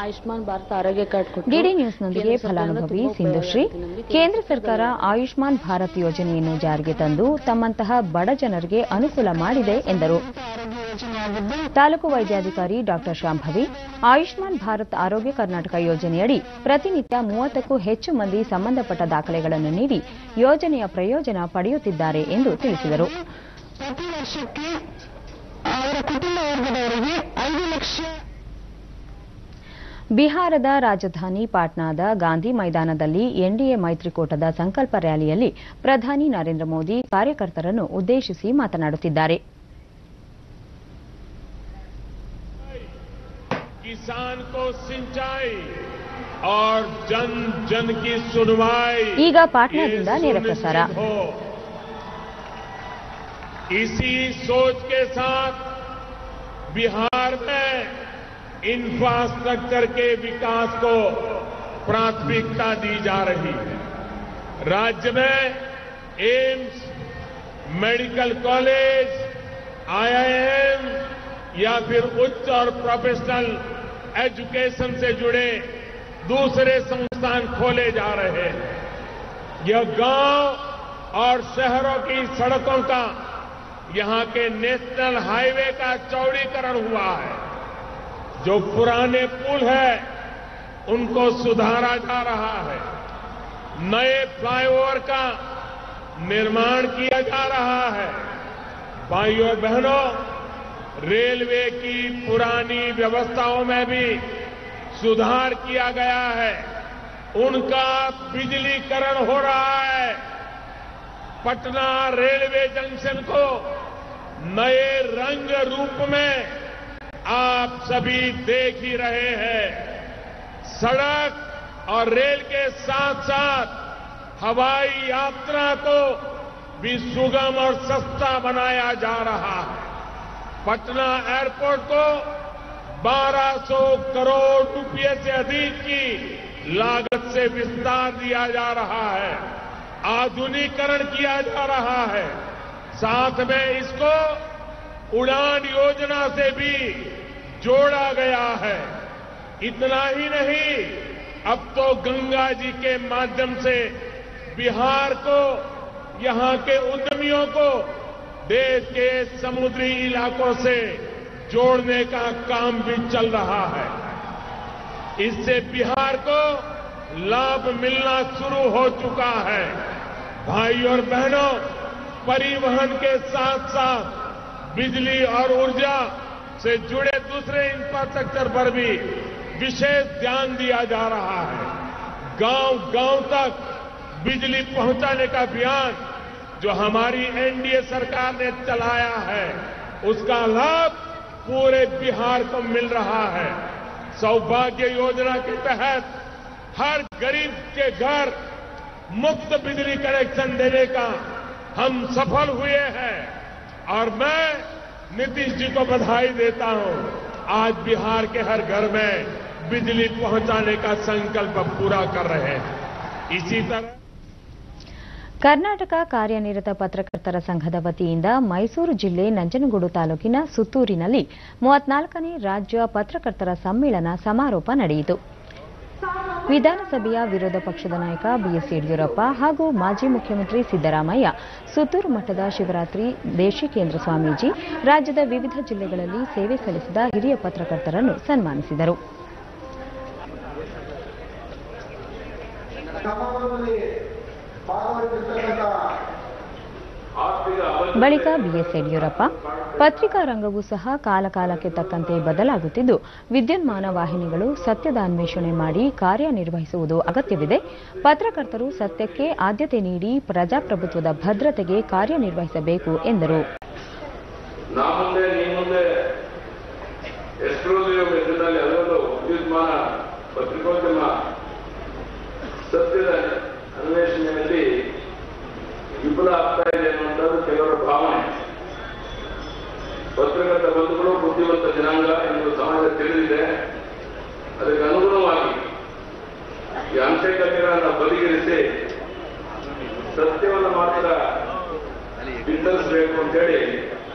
ಆಯುಷ್ಮಾನ್ ಭಾರತ್ ಆರೋಗ್ಯ ಕಾರ್ಡ್ ಕೊಟ್ಟು ಡಿಡಿ ನ್ಯೂಸ್ನೊಂದಿಗೆ ಫಲಾನುಭವಿ ಸಿಂಧುಶ್ರೀ, ಕೇಂದ್ರ ಸರ್ಕಾರ ಆಯುಷ್ಮಾನ್ ಭಾರತ್ ಯೋಜನೆಯನ್ನು ಜಾರಿಗೆ ತಂದು ತಮ್ಮಂತಹ ಬಡ ಜನರಿಗೆ ಅನುಕೂಲ ಮಾಡಿದೆ ಎಂದರು. ತಾಲೂಕು ವೈದ್ಯಾಧಿಕಾರಿ ಡಾ ಶಾಂಭವಿ, ಆಯುಷ್ಮಾನ್ ಭಾರತ್ ಆರೋಗ್ಯ ಕರ್ನಾಟಕ ಯೋಜನೆಯಡಿ ಪ್ರತಿನಿತ್ಯ 30ಕ್ಕೂ ಹೆಚ್ಚು ಮಂದಿ ಸಂಬಂಧಪಟ್ಟ ದಾಖಲೆಗಳನ್ನು ನೀಡಿ ಯೋಜನೆಯ ಪ್ರಯೋಜನ ಪಡೆಯುತ್ತಿದ್ದಾರೆ ಎಂದು ತಿಳಿಸಿದರು. ಪ್ರತಿ ವರ್ಷಕ್ಕೆ ಅವರ ಕುಟುಂಬ ವರ್ಗದವರಿಗೆ 5 ಲಕ್ಷ. ಬಿಹಾರದ ರಾಜಧಾನಿ ಪಾಟ್ನಾದ ಗಾಂಧಿ ಮೈದಾನದಲ್ಲಿ ಎನ್ಡಿಎ ಮೈತ್ರಿಕೂಟದ ಸಂಕಲ್ಪ ರ್ಯಾಲಿಯಲ್ಲಿ ಪ್ರಧಾನಿ ನರೇಂದ್ರ ಮೋದಿ ಕಾರ್ಯಕರ್ತರನ್ನು ಉದ್ದೇಶಿಸಿ ಮಾತನಾಡುತ್ತಿದ್ದಾರೆ. किसान को सिंचाई और जन जन की सुनवाई ಈಗ ಪಾಟ್ನಾದಿಂದ ನೇರ प्रसार. इसी सोच के साथ बिहार में इंफ्रास्ट्रक्चर के विकास को प्राथमिकता दी जा रही है. राज्य में एम्स, मेडिकल कॉलेज, आईआईएम या फिर उच्च और प्रोफेशनल एजुकेशन से जुड़े दूसरे संस्थान खोले जा रहे हैं. यह गांव और शहरों की सड़कों का, यहां के नेशनल हाईवे का चौड़ीकरण हुआ है. जो पुराने पुल है उनको सुधारा जा रहा है. नए फ्लाईओवर का निर्माण किया जा रहा है. भाइयों बहनों, रेलवे की पुरानी व्यवस्थाओं में भी सुधार किया गया है. उनका बिजलीकरण हो रहा है. पटना रेलवे जंक्शन को नए रंग रूप में आप सभी देख ही रहे हैं. सड़क और रेल के साथ साथ हवाई यात्रा को भी सुगम और सस्ता बनाया जा रहा है. पटना एयरपोर्ट को 1200 करोड़ रुपए से अधिक की लागत से विस्तार दिया जा रहा है. आधुनिकीकरण किया जा रहा है. साथ में इसको उड़ान योजना से भी जोड़ा गया है. इतना ही नहीं, अब तो गंगा जी के माध्यम से बिहार को, यहां के उद्यमियों को देश के समुद्री इलाकों से जोड़ने का काम भी चल रहा है. इससे बिहार को लाभ मिलना शुरू हो चुका है. भाइयों और बहनों, परिवहन के साथ साथ बिजली और ऊर्जा से जुड़े दूसरे इंफ्रास्ट्रक्चर पर भी विशेष ध्यान दिया जा रहा है. गांव-गांव तक बिजली पहुंचाने का अभियान जो हमारी एनडीए सरकार ने चलाया है, उसका लाभ पूरे बिहार को मिल रहा है. सौभाग्य योजना के तहत हर गरीब के घर मुफ्त बिजली कनेक्शन देने का हम सफल हुए हैं और मैं नीतीश जी को बधाई देता हूं. आज बिहार के हर घर में बिजली पहुंचाने का संकल्प पूरा कर रहे हैं. इसी तरह ಕರ್ನಾಟಕ ಕಾರ್ಯನಿರತ ಪತ್ರಕರ್ತರ ಸಂಘದ ವತಿಯಿಂದ ಮೈಸೂರು ಜಿಲ್ಲೆ ನಂಜನಗೂಡು ತಾಲೂಕಿನ ಸುತ್ತೂರಿನಲ್ಲಿ 34ನೇ ರಾಜ್ಯ ಪತ್ರಕರ್ತರ ಸಮ್ಮೇಳನ ಸಮಾರೋಪ ನಡೆಯಿತು. ವಿಧಾನಸಭೆಯ ವಿರೋಧ ಪಕ್ಷದ ನಾಯಕ ಬಿಎಸ್ ಯಡಿಯೂರಪ್ಪ ಹಾಗೂ ಮಾಜಿ ಮುಖ್ಯಮಂತ್ರಿ ಸಿದ್ದರಾಮಯ್ಯ, ಸುತ್ತೂರು ಮಠದ ಶಿವರಾತ್ರಿ ದೇಶಿಕೇಂದ್ರ ಸ್ವಾಮೀಜಿ, ರಾಜ್ಯದ ವಿವಿಧ ಜಿಲ್ಲೆಗಳಲ್ಲಿ ಸೇವೆ ಸಲ್ಲಿಸಿದ ಹಿರಿಯ ಪತ್ರಕರ್ತರನ್ನು ಸನ್ಮಾನಿಸಿದರು. ಬಳಿಕ ಬಿಎಸ್ ಯಡಿಯೂರಪ್ಪ, ಪತ್ರಿಕಾ ರಂಗವೂ ಸಹ ಕಾಲಕಾಲಕ್ಕೆ ತಕ್ಕಂತೆ ಬದಲಾಗುತ್ತಿದ್ದು, ವಿದ್ಯುನ್ಮಾನ ವಾಹಿನಿಗಳು ಸತ್ಯದ ಅನ್ವೇಷಣೆ ಮಾಡಿ ಕಾರ್ಯನಿರ್ವಹಿಸುವುದು ಅಗತ್ಯವಿದೆ. ಪತ್ರಕರ್ತರು ಸತ್ಯಕ್ಕೆ ಆದ್ಯತೆ ನೀಡಿ ಪ್ರಜಾಪ್ರಭುತ್ವದ ಭದ್ರತೆಗೆ ಕಾರ್ಯನಿರ್ವಹಿಸಬೇಕು ಎಂದರು. ಸತ್ಯದ ಅನ್ವೇಷಣೆಯಲ್ಲಿ ವಿಫಲ ಆಗ್ತಾ ಇದೆ ಅನ್ನುವಂಥದ್ದು ಕೆಲವರ ಭಾವನೆ. ಪತ್ರಕರ್ತ ಬಂಧುಗಳು ಬುದ್ಧಿವಂತ ಜನಾಂಗ ಎಂದು ಸಮಾಜ ತಿಳಿದಿದೆ. ಅದಕ್ಕೆ ಅನುಗುಣವಾಗಿ ಈ ಅಂಶಕತೆಗಳನ್ನು ಬದಿಗಿರಿಸಿ ಸತ್ಯವನ್ನು ಮಾತ್ರ ಬಿತ್ತರಿಸಬೇಕು ಅಂತೇಳಿ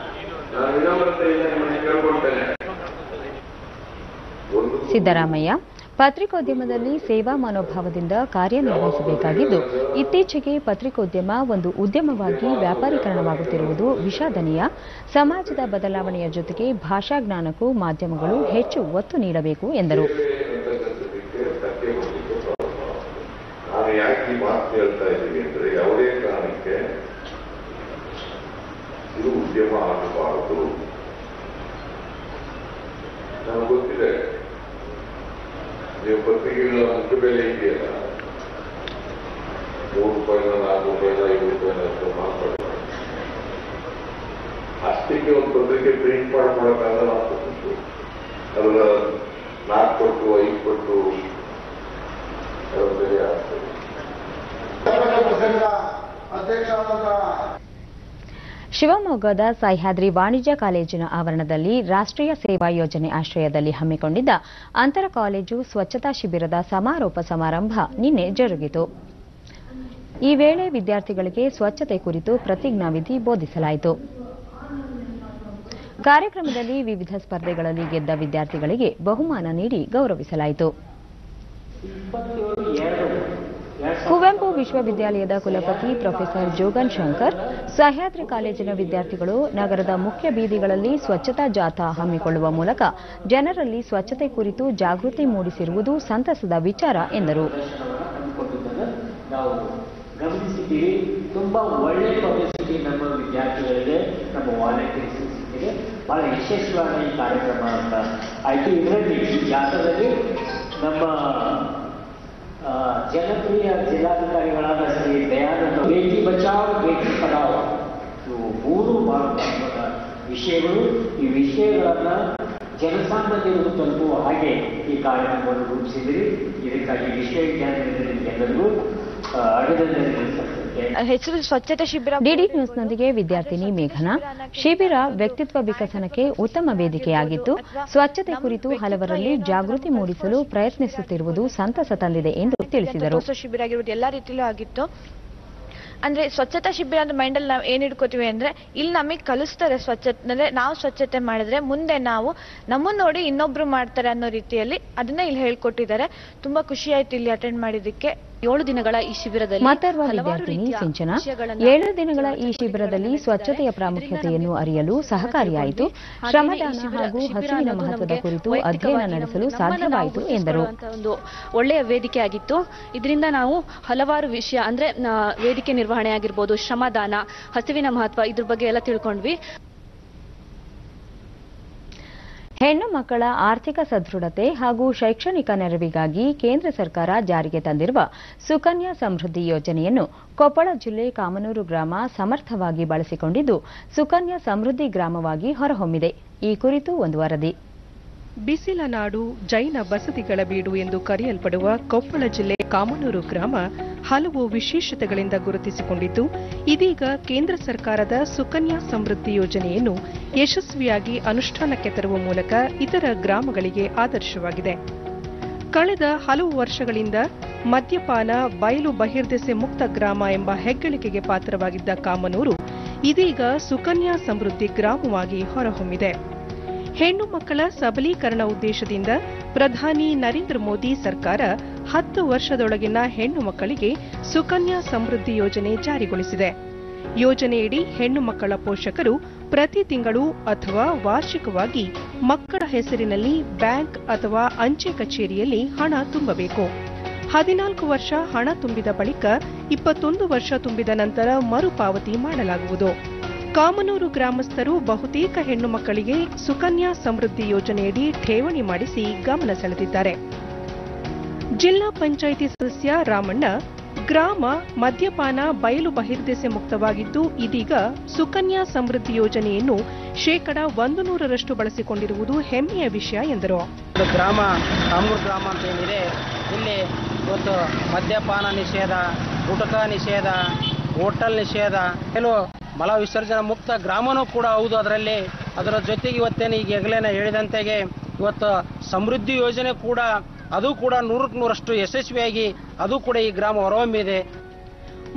ನಾನು ವಿನಮ್ರತೆಯಿಂದ ನಿಮ್ಮನ್ನು ಕೇಳ್ಕೊಳ್ತೇನೆ. ಸಿದ್ದರಾಮಯ್ಯ ಪತ್ರಿಕೋದ್ಯಮದಲ್ಲಿ ಸೇವಾ ಮನೋಭಾವದಿಂದ ಕಾರ್ಯನಿರ್ವಹಿಸಬೇಕಾಗಿದ್ದು, ಇತ್ತೀಚೆಗೆ ಪತ್ರಿಕೋದ್ಯಮ ಒಂದು ಉದ್ಯಮವಾಗಿ ವ್ಯಾಪಾರೀಕರಣವಾಗುತ್ತಿರುವುದು ವಿಷಾದನೀಯ. ಸಮಾಜದ ಬದಲಾವಣೆಯ ಜೊತೆಗೆ ಭಾಷಾ ಜ್ಞಾನಕ್ಕೂ ಮಾಧ್ಯಮಗಳು ಹೆಚ್ಚು ಒತ್ತು ನೀಡಬೇಕು ಎಂದರು. ನಾನು ಯಾಕೆ ಈ ಮಾತು ಹೇಳ್ತಾ ಇದ್ದೀವಿ ಅಂದರೆ, ಯಾವುದೇ ಕಾರಣಕ್ಕೆ ಇದು ಉದ್ಯಮ ಆಗಬಾರದು. ನನಗೆ ಗೊತ್ತಿದೆ, ನೀವು ಪತ್ರಿಕೆಗಳ ಮುಖ್ಯ ಬೆಲೆ ಇದೆಯಲ್ಲ, ₹3, ₹4, ₹5 ಅಂತ ಮಾತಾಡೋದು. ಅಷ್ಟಕ್ಕೆ ಒಂದು ಪತ್ರಿಕೆ ಪ್ರಿಂಟ್ ಮಾಡ್ಕೊಳಕ್ಕಾಗಲ್ಲ. ಅದರ 4 ಪಟ್ಟು 5 ಪಟ್ಟು ಅದರ ಬೆಲೆ ಆಗ್ತದೆ. ಶಿವಮೊಗ್ಗದ ಸಹ್ಯಾದ್ರಿ ವಾಣಿಜ್ಯ ಕಾಲೇಜಿನ ಆವರಣದಲ್ಲಿ ರಾಷ್ಟ್ರೀಯ ಸೇವಾ ಯೋಜನೆ ಆಶ್ರಯದಲ್ಲಿ ಹಮ್ಮಿಕೊಂಡಿದ್ದ ಅಂತರ ಕಾಲೇಜು ಸ್ವಚ್ಛತಾ ಶಿಬಿರದ ಸಮಾರೋಪ ಸಮಾರಂಭ ನಿನ್ನೆ ಜರುಗಿತು. ಈ ವೇಳೆ ವಿದ್ಯಾರ್ಥಿಗಳಿಗೆ ಸ್ವಚ್ಛತೆ ಕುರಿತು ಪ್ರತಿಜ್ಞಾವಿಧಿ ಬೋಧಿಸಲಾಯಿತು. ಕಾರ್ಯಕ್ರಮದಲ್ಲಿ ವಿವಿಧ ಸ್ಪರ್ಧೆಗಳಲ್ಲಿ ಗೆದ್ದ ವಿದ್ಯಾರ್ಥಿಗಳಿಗೆ ಬಹುಮಾನ ನೀಡಿ ಗೌರವಿಸಲಾಯಿತು. ಕುವೆಂಪು ವಿಶ್ವವಿದ್ಯಾಲಯದ ಕುಲಪತಿ ಪ್ರೊಫೆಸರ್ ಜೋಗನ್ ಶಂಕರ್, ಸಹ್ಯಾದ್ರಿ ಕಾಲೇಜಿನ ವಿದ್ಯಾರ್ಥಿಗಳು ನಗರದ ಮುಖ್ಯ ಬೀದಿಗಳಲ್ಲಿ ಸ್ವಚ್ಛತಾ ಜಾಥಾ ಹಮ್ಮಿಕೊಳ್ಳುವ ಮೂಲಕ ಜನರಲ್ಲಿ ಸ್ವಚ್ಛತೆ ಕುರಿತು ಜಾಗೃತಿ ಮೂಡಿಸಿರುವುದು ಸಂತಸದ ವಿಚಾರ ಎಂದರು. ತುಂಬಾ ಒಳ್ಳೆ ಪಬ್ಲಿಸಿಟಿ ನಮ್ಮ ವಿದ್ಯಾರ್ಥಿಗಳಿಗೆ, ನಮ್ಮ ವಾಲಂಟಿಯರ್ಸ್ ಬಹಳ ಯಶಸ್ವಿಯಾದ ಈ ಕಾರ್ಯಕ್ರಮ ಅಂತ ಆಯ್ತು. ಇದರಲ್ಲಿ ಜಾಥಾದಲ್ಲಿ ನಮ್ಮ ಜನಪ್ರಿಯ ಜಿಲ್ಲಾಧಿಕಾರಿಗಳಾದ ಶ್ರೀ ದಯಾನಂದ ಬೇಟಿ ಬಚಾವ್ ಬೇಟಿ ಪಡಾವ್ ಇವು 3 ಮಹತ್ವದ ವಿಷಯಗಳು. ಈ ವಿಷಯಗಳನ್ನ ಜನಸಾಮಾನ್ಯರಿಗೂ ತಲುಪುವ ಹಾಗೆ ಈ ಕಾರ್ಯಕ್ರಮವನ್ನು ರೂಪಿಸಿದಿರಿ. ಇದಕ್ಕಾಗಿ ವಿಶ್ವವಿದ್ಯಾಲಯದಲ್ಲರಿಗೂ ಅಭಿನಂದನೆ. ಹೆಚ್ಚು ಸ್ವಚ್ಛತೆ ಶಿಬಿರ. ಡಿಡಿ ನ್ಯೂಸ್ನೊಂದಿಗೆ ವಿದ್ಯಾರ್ಥಿನಿ ಮೇಘನಾ, ಶಿಬಿರ ವ್ಯಕ್ತಿತ್ವ ವಿಕಸನಕ್ಕೆ ಉತ್ತಮ ವೇದಿಕೆಯಾಗಿತ್ತು. ಸ್ವಚ್ಛತೆ ಕುರಿತು ಹಲವರಲ್ಲಿ ಜಾಗೃತಿ ಮೂಡಿಸಲು ಪ್ರಯತ್ನಿಸುತ್ತಿರುವುದು ಸಂತಸ ತಂದಿದೆ ಎಂದು ತಿಳಿಸಿದರು. ಶಿಬಿರ ಆಗಿರುವುದು ಎಲ್ಲಾ ರೀತಿಯಲ್ಲೂ ಆಗಿತ್ತು. ಅಂದ್ರೆ ಸ್ವಚ್ಛತಾ ಶಿಬಿರ ಅಂದ್ರೆ ಮೈಂಡಲ್ಲಿ ನಾವು ಏನ್ ಹಿಡ್ಕೋತೀವಿ ಅಂದ್ರೆ, ಇಲ್ಲಿ ನಮಗೆ ಕಲಿಸ್ತಾರೆ ಸ್ವಚ್ಛತೆ ಅಂದ್ರೆ ನಾವು ಸ್ವಚ್ಛತೆ ಮಾಡಿದ್ರೆ ಮುಂದೆ ನಾವು ನಮ್ಮನ್ನ ನೋಡಿ ಇನ್ನೊಬ್ರು ಮಾಡ್ತಾರೆ ಅನ್ನೋ ರೀತಿಯಲ್ಲಿ ಅದನ್ನ ಇಲ್ಲಿ ಹೇಳ್ಕೊಟ್ಟಿದ್ದಾರೆ. ತುಂಬಾ ಖುಷಿ ಆಯ್ತು ಇಲ್ಲಿ ಅಟೆಂಡ್ ಮಾಡಿದ್ದಕ್ಕೆ. 7 ದಿನಗಳ ಈ ಶಿಬಿರದಲ್ಲಿ ಮಾತರ್ವ ವಿದ್ಯಾರ್ಥಿನಿ ಸಿಂಚನಾ, 7 ದಿನಗಳ ಈ ಶಿಬಿರದಲ್ಲಿ ಸ್ವಚ್ಛತೆಯ ಪ್ರಾಮುಖ್ಯತೆಯನ್ನು ಅರಿಯಲು ಸಹಕಾರಿಯಾಯಿತು. ಶ್ರಮದಾನ ಹಾಗೂ ಹಸುವಿನ ಮಹತ್ವದ ಕುರಿತು ಅಧ್ಯಯನ ನಡೆಸಲು ಸಾಧ್ಯವಾಯಿತು ಎಂದರು. ಒಂದು ಒಳ್ಳೆಯ ವೇದಿಕೆ ಆಗಿತ್ತು. ಇದರಿಂದ ನಾವು ಹಲವಾರು ವಿಷಯ ಅಂದ್ರೆ ವೇದಿಕೆ ನಿರ್ವಹಣೆ ಆಗಿರ್ಬೋದು, ಶ್ರಮದಾನ, ಹಸುವಿನ ಮಹತ್ವ ಇದ್ರ ಬಗ್ಗೆ ಎಲ್ಲ ತಿಳ್ಕೊಂಡ್ವಿ. ಹೆಣ್ಣು ಮಕ್ಕಳ ಆರ್ಥಿಕ ಸದೃಢತೆ ಹಾಗೂ ಶೈಕ್ಷಣಿಕ ನೆರವಿಗಾಗಿ ಕೇಂದ್ರ ಸರ್ಕಾರ ಜಾರಿಗೆ ತಂದಿರುವ ಸುಕನ್ಯಾ ಸಮೃದ್ಧಿ ಯೋಜನೆಯನ್ನು ಕೊಪ್ಪಳ ಜಿಲ್ಲೆ ಕಾಮನೂರು ಗ್ರಾಮ ಸಮರ್ಥವಾಗಿ ಬಳಸಿಕೊಂಡಿದ್ದು ಸುಕನ್ಯಾ ಸಮೃದ್ಧಿ ಗ್ರಾಮವಾಗಿ ಹೊರಹೊಮ್ಮಿದೆ. ಈ ಕುರಿತು ಒಂದು ವರದಿ. ಬಿಸಿಲ ನಾಡು, ಜೈನ ಬಸದಿಗಳ ಬೀಡು ಎಂದು ಕರೆಯಲ್ಪಡುವ ಕೊಪ್ಪಳ ಜಿಲ್ಲೆ ಕಾಮನೂರು ಗ್ರಾಮ ಹಲವು ವಿಶೇಷತೆಗಳಿಂದ ಗುರುತಿಸಿಕೊಂಡಿದ್ದು, ಇದೀಗ ಕೇಂದ್ರ ಸರ್ಕಾರದ ಸುಕನ್ಯಾ ಸಮೃದ್ಧಿ ಯೋಜನೆಯನ್ನು ಯಶಸ್ವಿಯಾಗಿ ಅನುಷ್ಠಾನಕ್ಕೆ ತರುವ ಮೂಲಕ ಇತರ ಗ್ರಾಮಗಳಿಗೆ ಆದರ್ಶವಾಗಿದೆ. ಕಳೆದ ಹಲವು ವರ್ಷಗಳಿಂದ ಮದ್ಯಪಾನ, ಬಯಲು ಬಹಿರ್ದೆಸೆ ಮುಕ್ತ ಗ್ರಾಮ ಎಂಬ ಹೆಗ್ಗಳಿಕೆಗೆ ಪಾತ್ರವಾಗಿದ್ದ ಕಾಮನೂರು ಇದೀಗ ಸುಕನ್ಯಾ ಸಮೃದ್ಧಿ ಗ್ರಾಮವಾಗಿ ಹೊರಹೊಮ್ಮಿದೆ. ಹೆಣ್ಣು ಮಕ್ಕಳ ಸಬಲೀಕರಣ ಉದ್ದೇಶದಿಂದ ಪ್ರಧಾನಿ ನರೇಂದ್ರ ಮೋದಿ ಸರ್ಕಾರ 10 ವರ್ಷದೊಳಗಿನ ಹೆಣ್ಣು ಮಕ್ಕಳಿಗೆ ಸುಕನ್ಯಾ ಸಮೃದ್ಧಿ ಯೋಜನೆ ಜಾರಿಗೊಳಿಸಿದೆ. ಯೋಜನೆಯಡಿ ಹೆಣ್ಣು ಮಕ್ಕಳ ಪೋಷಕರು ಪ್ರತಿ ತಿಂಗಳು ಅಥವಾ ವಾರ್ಷಿಕವಾಗಿ ಮಕ್ಕಳ ಹೆಸರಿನಲ್ಲಿ ಬ್ಯಾಂಕ್ ಅಥವಾ ಅಂಚೆ ಕಚೇರಿಯಲ್ಲಿ ಹಣ ತುಂಬಬೇಕು. 14 ವರ್ಷ ಹಣ ತುಂಬಿದ ಬಳಿಕ 21 ವರ್ಷ ತುಂಬಿದ ನಂತರ ಮರುಪಾವತಿ ಮಾಡಲಾಗುವುದು. ಕಾಮನೂರು ಗ್ರಾಮಸ್ಥರು ಬಹುತೇಕ ಹೆಣ್ಣು ಮಕ್ಕಳಿಗೆ ಸುಕನ್ಯಾ ಸಮೃದ್ಧಿ ಯೋಜನೆಯಡಿ ಠೇವಣಿ ಮಾಡಿಸಿ ಗಮನ ಸೆಳೆದಿದ್ದಾರೆ. ಜಿಲ್ಲಾ ಪಂಚಾಯಿತಿ ಸದಸ್ಯ ರಾಮಣ್ಣ, ಗ್ರಾಮ ಮದ್ಯಪಾನ, ಬಯಲು ಬಹಿರ್ದೆಸೆ ಮುಕ್ತವಾಗಿದ್ದು ಇದೀಗ ಸುಕನ್ಯಾ ಸಮೃದ್ಧಿ ಯೋಜನೆಯನ್ನು 100% ಬಳಸಿಕೊಂಡಿರುವುದು ಹೆಮ್ಮೆಯ ವಿಷಯ ಎಂದರು. ಗ್ರಾಮ ಕಾಮನೂರು ಗ್ರಾಮ ಅಂತ ಏನಿದೆ, ಇಲ್ಲಿ ಇವತ್ತು ಮದ್ಯಪಾನ ನಿಷೇಧ, ಗುಟಕ ನಿಷೇಧ, ಹೋಟೆಲ್ ನಿಷೇಧ, ಕೆಲವು ಮಲ ವಿಸರ್ಜನಾ ಮುಕ್ತ ಗ್ರಾಮನೂ ಕೂಡ ಹೌದು. ಅದರಲ್ಲಿ ಅದರ ಜೊತೆಗೆ ಇವತ್ತೇನು ಈಗಾಗಲೇ ಹೇಳಿದಂತೆಗೆ ಇವತ್ತು ಸಮೃದ್ಧಿ ಯೋಜನೆ ಕೂಡ ಅದು ಕೂಡ 100% ಯಶಸ್ವಿಯಾಗಿ ಅದು ಕೂಡ ಈ ಗ್ರಾಮ ಹೊರಹೊಮ್ಮಿದೆ.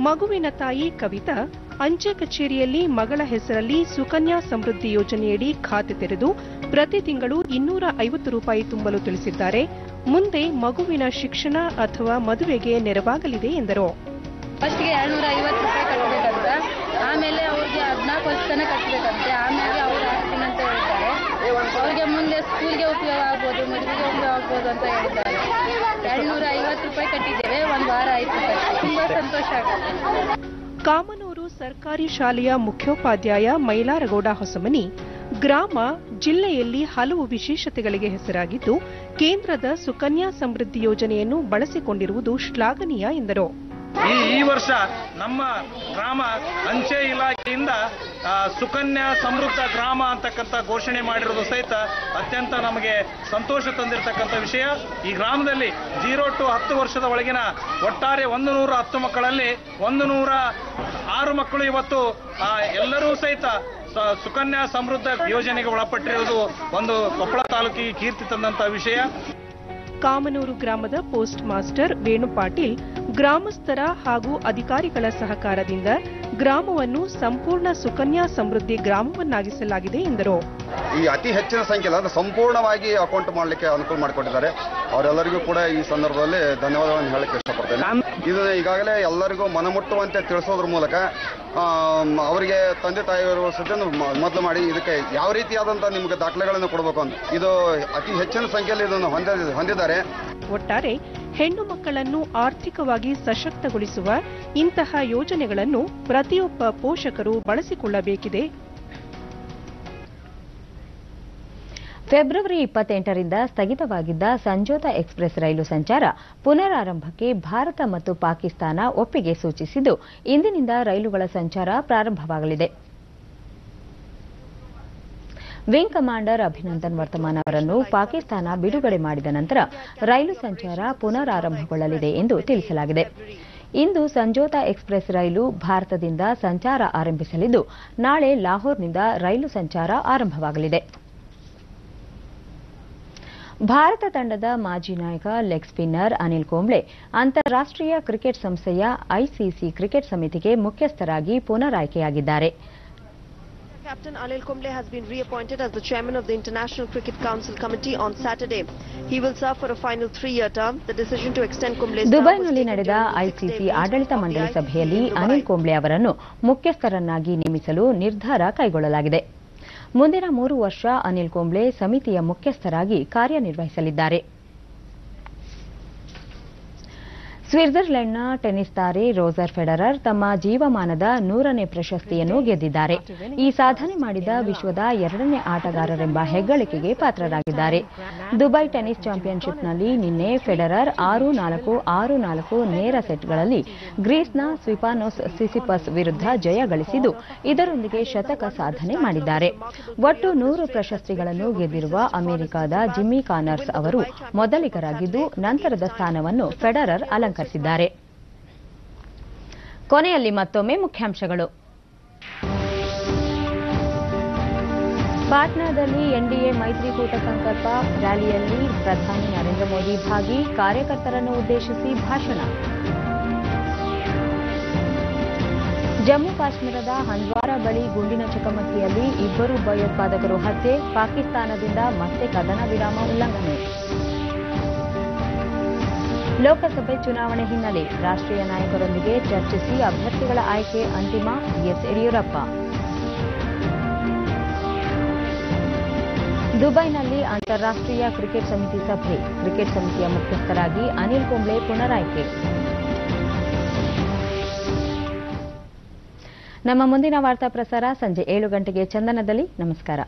ಮಗುವಿನ ತಾಯಿ ಕವಿತಾ ಅಂಚೆ ಕಚೇರಿಯಲ್ಲಿ ಮಗಳ ಹೆಸರಲ್ಲಿ ಸುಕನ್ಯಾ ಸಮೃದ್ಧಿ ಯೋಜನೆಯಡಿ ಖಾತೆ ತೆರೆದು ಪ್ರತಿ ತಿಂಗಳು 250 ರೂಪಾಯಿ ತುಂಬಲು ತಿಳಿಸಿದ್ದಾರೆ. ಮುಂದೆ ಮಗುವಿನ ಶಿಕ್ಷಣ ಅಥವಾ ಮದುವೆಗೆ ನೆರವಾಗಲಿದೆ ಎಂದರು. ಫಸ್ಟ್ಗೆ 250 ರೂಪಾಯಿ ಕಟ್ಟಬೇಕಂತ, ಆಮೇಲೆ ಅವ್ರಿಗೆ 14 ವರ್ಷ ತನಕ ಕಟ್ಟಬೇಕಂತೆ, ಆಮೇಲೆ ಅವ್ರು ಹಾಕ್ತೀನಿ ಅಂತ ಹೇಳ್ತಾರೆ. ಅವ್ರಿಗೆ ಮುಂದೆ ಸ್ಕೂಲ್ಗೆ ಉಪಯೋಗ ಆಗ್ಬೋದು, ಮದುವೆಗೆ ಉಪಯೋಗ ಆಗ್ಬೋದು ಅಂತ ಹೇಳ್ತಾರೆ. 250 ರೂಪಾಯಿ ಕಟ್ಟಿದ್ದೇವೆ, ಒಂದು ವಾರ ಆಯ್ತು. ತುಂಬಾ ಸಂತೋಷ ಆಗುತ್ತೆ. ಕಾಮನೂರು ಸರ್ಕಾರಿ ಶಾಲೆಯ ಮುಖ್ಯೋಪಾಧ್ಯಾಯ ಮೈಲಾರಗೌಡ ಹೊಸಮನಿ ಗ್ರಾಮ ಜಿಲ್ಲೆಯಲ್ಲಿ ಹಲವು ವಿಶೇಷತೆಗಳಿಗೆ ಹೆಸರಾಗಿದ್ದು ಕೇಂದ್ರದ ಸುಕನ್ಯಾ ಸಮೃದ್ಧಿ ಯೋಜನೆಯನ್ನು ಬಳಸಿಕೊಂಡಿರುವುದು ಶ್ಲಾಘನೀಯ ಎಂದರು. ಈ ವರ್ಷ ನಮ್ಮ ಗ್ರಾಮ ಅಂಚೆ ಇಲಾಖೆಯಿಂದ ಸುಕನ್ಯಾ ಸಮೃದ್ಧ ಗ್ರಾಮ ಅಂತಕ್ಕಂಥ ಘೋಷಣೆ ಮಾಡಿರೋದು ಸಹಿತ ಅತ್ಯಂತ ನಮಗೆ ಸಂತೋಷ ತಂದಿರತಕ್ಕಂಥ ವಿಷಯ. ಈ ಗ್ರಾಮದಲ್ಲಿ 0 to 10 ವರ್ಷದ ಒಳಗಿನ ಒಟ್ಟಾರೆ 110 ಮಕ್ಕಳಲ್ಲಿ 106 ಮಕ್ಕಳು ಇವತ್ತು ಎಲ್ಲರೂ ಸಹಿತ ಸುಕನ್ಯಾ ಸಮೃದ್ಧ ಯೋಜನೆಗೆ ಒಳಪಟ್ಟಿರುವುದು ಒಂದು ಕೊಪ್ಪಳ ತಾಲೂಕಿಗೆ ಕೀರ್ತಿ ತಂದಂತಹ ವಿಷಯ. ಕಾಮನೂರು ಗ್ರಾಮದ ಪೋಸ್ಟ್ ಮಾಸ್ಟರ್ ವೇಣು ಪಾಟೀಲ್ ಗ್ರಾಮಸ್ಥರ ಹಾಗೂ ಅಧಿಕಾರಿಗಳ ಸಹಕಾರದಿಂದ ಗ್ರಾಮವನ್ನು ಸಂಪೂರ್ಣ ಸುಕನ್ಯಾ ಸಮೃದ್ಧಿ ಗ್ರಾಮವನ್ನಾಗಿಸಲಾಗಿದೆ ಎಂದರು. ಈ ಅತಿ ಹೆಚ್ಚಿನ ಸಂಖ್ಯೆಯಲ್ಲಿ ಸಂಪೂರ್ಣವಾಗಿ ಅಕೌಂಟ್ ಮಾಡಲಿಕ್ಕೆ ಅನುಕೂಲ ಮಾಡಿಕೊಟ್ಟಿದ್ದಾರೆ. ಅವರೆಲ್ಲರಿಗೂ ಕೂಡ ಈ ಸಂದರ್ಭದಲ್ಲಿ ಧನ್ಯವಾದಗಳನ್ನು ಹೇಳಕ್ಕೆ ಇಷ್ಟಪಡ್ತೇನೆ. ಇದನ್ನ ಈಗಾಗಲೇ ಎಲ್ಲರಿಗೂ ಮನಮುಟ್ಟುವಂತೆ ತಿಳಿಸೋದ್ರ ಮೂಲಕ ಅವರಿಗೆ ತಂದೆ ತಾಯಿಯವರು ಸದ್ಯ ಮೊದಲು ಮಾಡಿ ಇದಕ್ಕೆ ಯಾವ ರೀತಿಯಾದಂತಹ ನಿಮಗೆ ದಾಖಲೆಗಳನ್ನು ಕೊಡಬೇಕು ಅಂತ ಇದು ಅತಿ ಹೆಚ್ಚಿನ ಸಂಖ್ಯೆಯಲ್ಲಿ ಇದನ್ನು ಹೊಂದಿದ್ದಾರೆ. ಒಟ್ಟಾರೆ ಹೆಣ್ಣು ಮಕ್ಕಳನ್ನು ಆರ್ಥಿಕವಾಗಿ ಸಶಕ್ತಗೊಳಿಸುವ ಇಂತಹ ಯೋಜನೆಗಳನ್ನು ಪ್ರತಿಯೊಬ್ಬ ಪೋಷಕರು ಬಳಸಿಕೊಳ್ಳಬೇಕಿದೆ. ಫೆಬ್ರವರಿ 28ರಿಂದ ಸ್ಥಗಿತವಾಗಿದ್ದ ಸಂಜೋತಾ ಎಕ್ಸ್‌ಪ್ರೆಸ್ ರೈಲು ಸಂಚಾರ ಪುನರಾರಂಭಕ್ಕೆ ಭಾರತ ಮತ್ತು ಪಾಕಿಸ್ತಾನ ಒಪ್ಪಿಗೆ ಸೂಚಿಸಿದ್ದು ಇಂದಿನಿಂದ ರೈಲುಗಳ ಸಂಚಾರ ಪ್ರಾರಂಭವಾಗಲಿದೆ. ವಿಂಗ್ ಕಮಾಂಡರ್ ಅಭಿನಂದನ್ ವರ್ತಮಾನ್ ಅವರನ್ನು ಪಾಕಿಸ್ತಾನ ಬಿಡುಗಡೆ ಮಾಡಿದ ನಂತರ ರೈಲು ಸಂಚಾರ ಪುನರಾರಂಭಗೊಳ್ಳಲಿದೆ ಎಂದು ತಿಳಿಸಲಾಗಿದೆ. ಇಂದು ಸಂಜೋತಾ ಎಕ್ಸ್‌ಪ್ರೆಸ್ ರೈಲು ಭಾರತದಿಂದ ಸಂಚಾರ ಆರಂಭಿಸಲಿದ್ದು ನಾಳೆ ಲಾಹೋರ್ನಿಂದ ರೈಲು ಸಂಚಾರ ಆರಂಭವಾಗಲಿದೆ. ಭಾರತ ತಂಡದ ಮಾಜಿ ನಾಯಕ ಲೆಗ್ ಸ್ಪಿನ್ನರ್ ಅನಿಲ್ ಕುಂಬ್ಳೆ ಅಂತಾರಾಷ್ಟ್ರೀಯ ಕ್ರಿಕೆಟ್ ಸಂಸ್ಥೆಯ ಐಸಿಸಿ ಕ್ರಿಕೆಟ್ ಸಮಿತಿಗೆ ಮುಖ್ಯಸ್ಥರಾಗಿ ಪುನರಾಯ್ಕೆಯಾಗಿದ್ದಾರೆ. Captain Anil Kumble has been reappointed as the chairman of the International Cricket Council Committee on Saturday. He will serve for a final 3-year term. The decision to extend Kumble's ದುಬೈನಲ್ಲಿ ನಡೆದ ICC ಆಡಳಿತ ಮಂಡಳಿ ಸಭೆಯಲ್ಲಿ ಅನಿಲ್ ಕುಂಬ್ಳೆ ಅವರನ್ನು ಮುಖ್ಯಸ್ಥರನ್ನಾಗಿ ನೇಮಿಸಲು ನಿರ್ಧಾರ ಕೈಗೊಳ್ಳಲಾಗಿದೆ. ಮುಂದಿನ 3 ವರ್ಷ ಅನಿಲ್ ಕುಂಬ್ಳೆ ಸಮಿತಿಯ ಮುಖ್ಯಸ್ಥರಾಗಿ ಕಾರ್ಯನಿರ್ವಹಿಸಲಿದ್ದಾರೆ. ಸ್ವಿಟ್ಜರ್ಲೆಂಡ್ನ ಟೆನ್ನಿಸ್ ತಾರೆ ರೋಜರ್ ಫೆಡರರ್ ತಮ್ಮ ಜೀವಮಾನದ 100ನೇ ಪ್ರಶಸ್ತಿಯನ್ನು ಗೆದ್ದಿದ್ದಾರೆ. ಈ ಸಾಧನೆ ಮಾಡಿದ ವಿಶ್ವದ 2ನೇ ಆಟಗಾರರೆಂಬ ಹೆಗ್ಗಳಿಕೆಗೆ ಪಾತ್ರರಾಗಿದ್ದಾರೆ. ದುಬೈ ಟೆನ್ನಿಸ್ ಚಾಂಪಿಯನ್ಶಿಪ್ನಲ್ಲಿ ನಿನ್ನೆ ಫೆಡರರ್ 6-4, 6-4 ನೇರ ಸೆಟ್ಗಳಲ್ಲಿ ಗ್ರೀಸ್ನ ಸ್ವಿಪಾನೋಸ್ ಸಿಸಿಪಸ್ ವಿರುದ್ಧ ಜಯ ಗಳಿಸಿದ್ದು ಇದರೊಂದಿಗೆ ಶತಕ ಸಾಧನೆ ಮಾಡಿದ್ದಾರೆ. ಒಟ್ಟು 100 ಪ್ರಶಸ್ತಿಗಳನ್ನು ಗೆದ್ದಿರುವ ಅಮೆರಿಕದ ಜಿಮ್ಮಿ ಕಾನರ್ಸ್ ಅವರು ಮೊದಲಿಗರಾಗಿದ್ದು ನಂತರದ ಸ್ಥಾನವನ್ನು ಫೆಡರರ್ ಅಲಂಕರಿಸಿದ್ದಾರೆ. ಕೊನೆಯಲ್ಲಿ ಮತ್ತೊಮ್ಮೆ ಮುಖ್ಯಾಂಶಗಳು. ಪಾಟ್ನಾದಲ್ಲಿ ಎನ್ಡಿಎ ಮೈತ್ರಿಕೂಟ ಸಂಕಲ್ಪ ರ್ಯಾಲಿಯಲ್ಲಿ ಪ್ರಧಾನಿ ನರೇಂದ್ರ ಮೋದಿ ಭಾಗಿ, ಕಾರ್ಯಕರ್ತರನ್ನು ಉದ್ದೇಶಿಸಿ ಭಾಷಣ. ಜಮ್ಮು ಕಾಶ್ಮೀರದ ಹಂದ್ವಾರ ಬಳಿ ಗುಂಡಿನ ಚಕಮಕಿಯಲ್ಲಿ 2 ಭಯೋತ್ಪಾದಕರು ಹತ್ಯೆ, ಪಾಕಿಸ್ತಾನದಿಂದ ಮತ್ತೆ ಕದನ ವಿರಾಮ ಉಲ್ಲಂಘನೆ. ಲೋಕಸಭೆ ಚುನಾವಣೆ ಹಿನ್ನೆಲೆ ರಾಷ್ಟ್ರೀಯ ನಾಯಕರೊಂದಿಗೆ ಚರ್ಚಿಸಿ ಅಭ್ಯರ್ಥಿಗಳ ಆಯ್ಕೆ ಅಂತಿಮ, ಬಿಎಸ್ ಯಡಿಯೂರಪ್ಪ. ದುಬೈನಲ್ಲಿ ಅಂತಾರಾಷ್ಟ್ರೀಯ ಕ್ರಿಕೆಟ್ ಸಮಿತಿ ಸಭೆ, ಕ್ರಿಕೆಟ್ ಸಮಿತಿಯ ಮುಖ್ಯಸ್ಥರಾಗಿ ಅನಿಲ್ ಕುಂಬ್ಳೆ ಪುನರಾಯ್ಕೆ. ನಮ್ಮ ಮುಂದಿನ ವಾರ್ತಾ ಪ್ರಸಾರ ಸಂಜೆ 7 ಗಂಟೆಗೆ ಚಂದನದಲ್ಲಿ. ನಮಸ್ಕಾರ.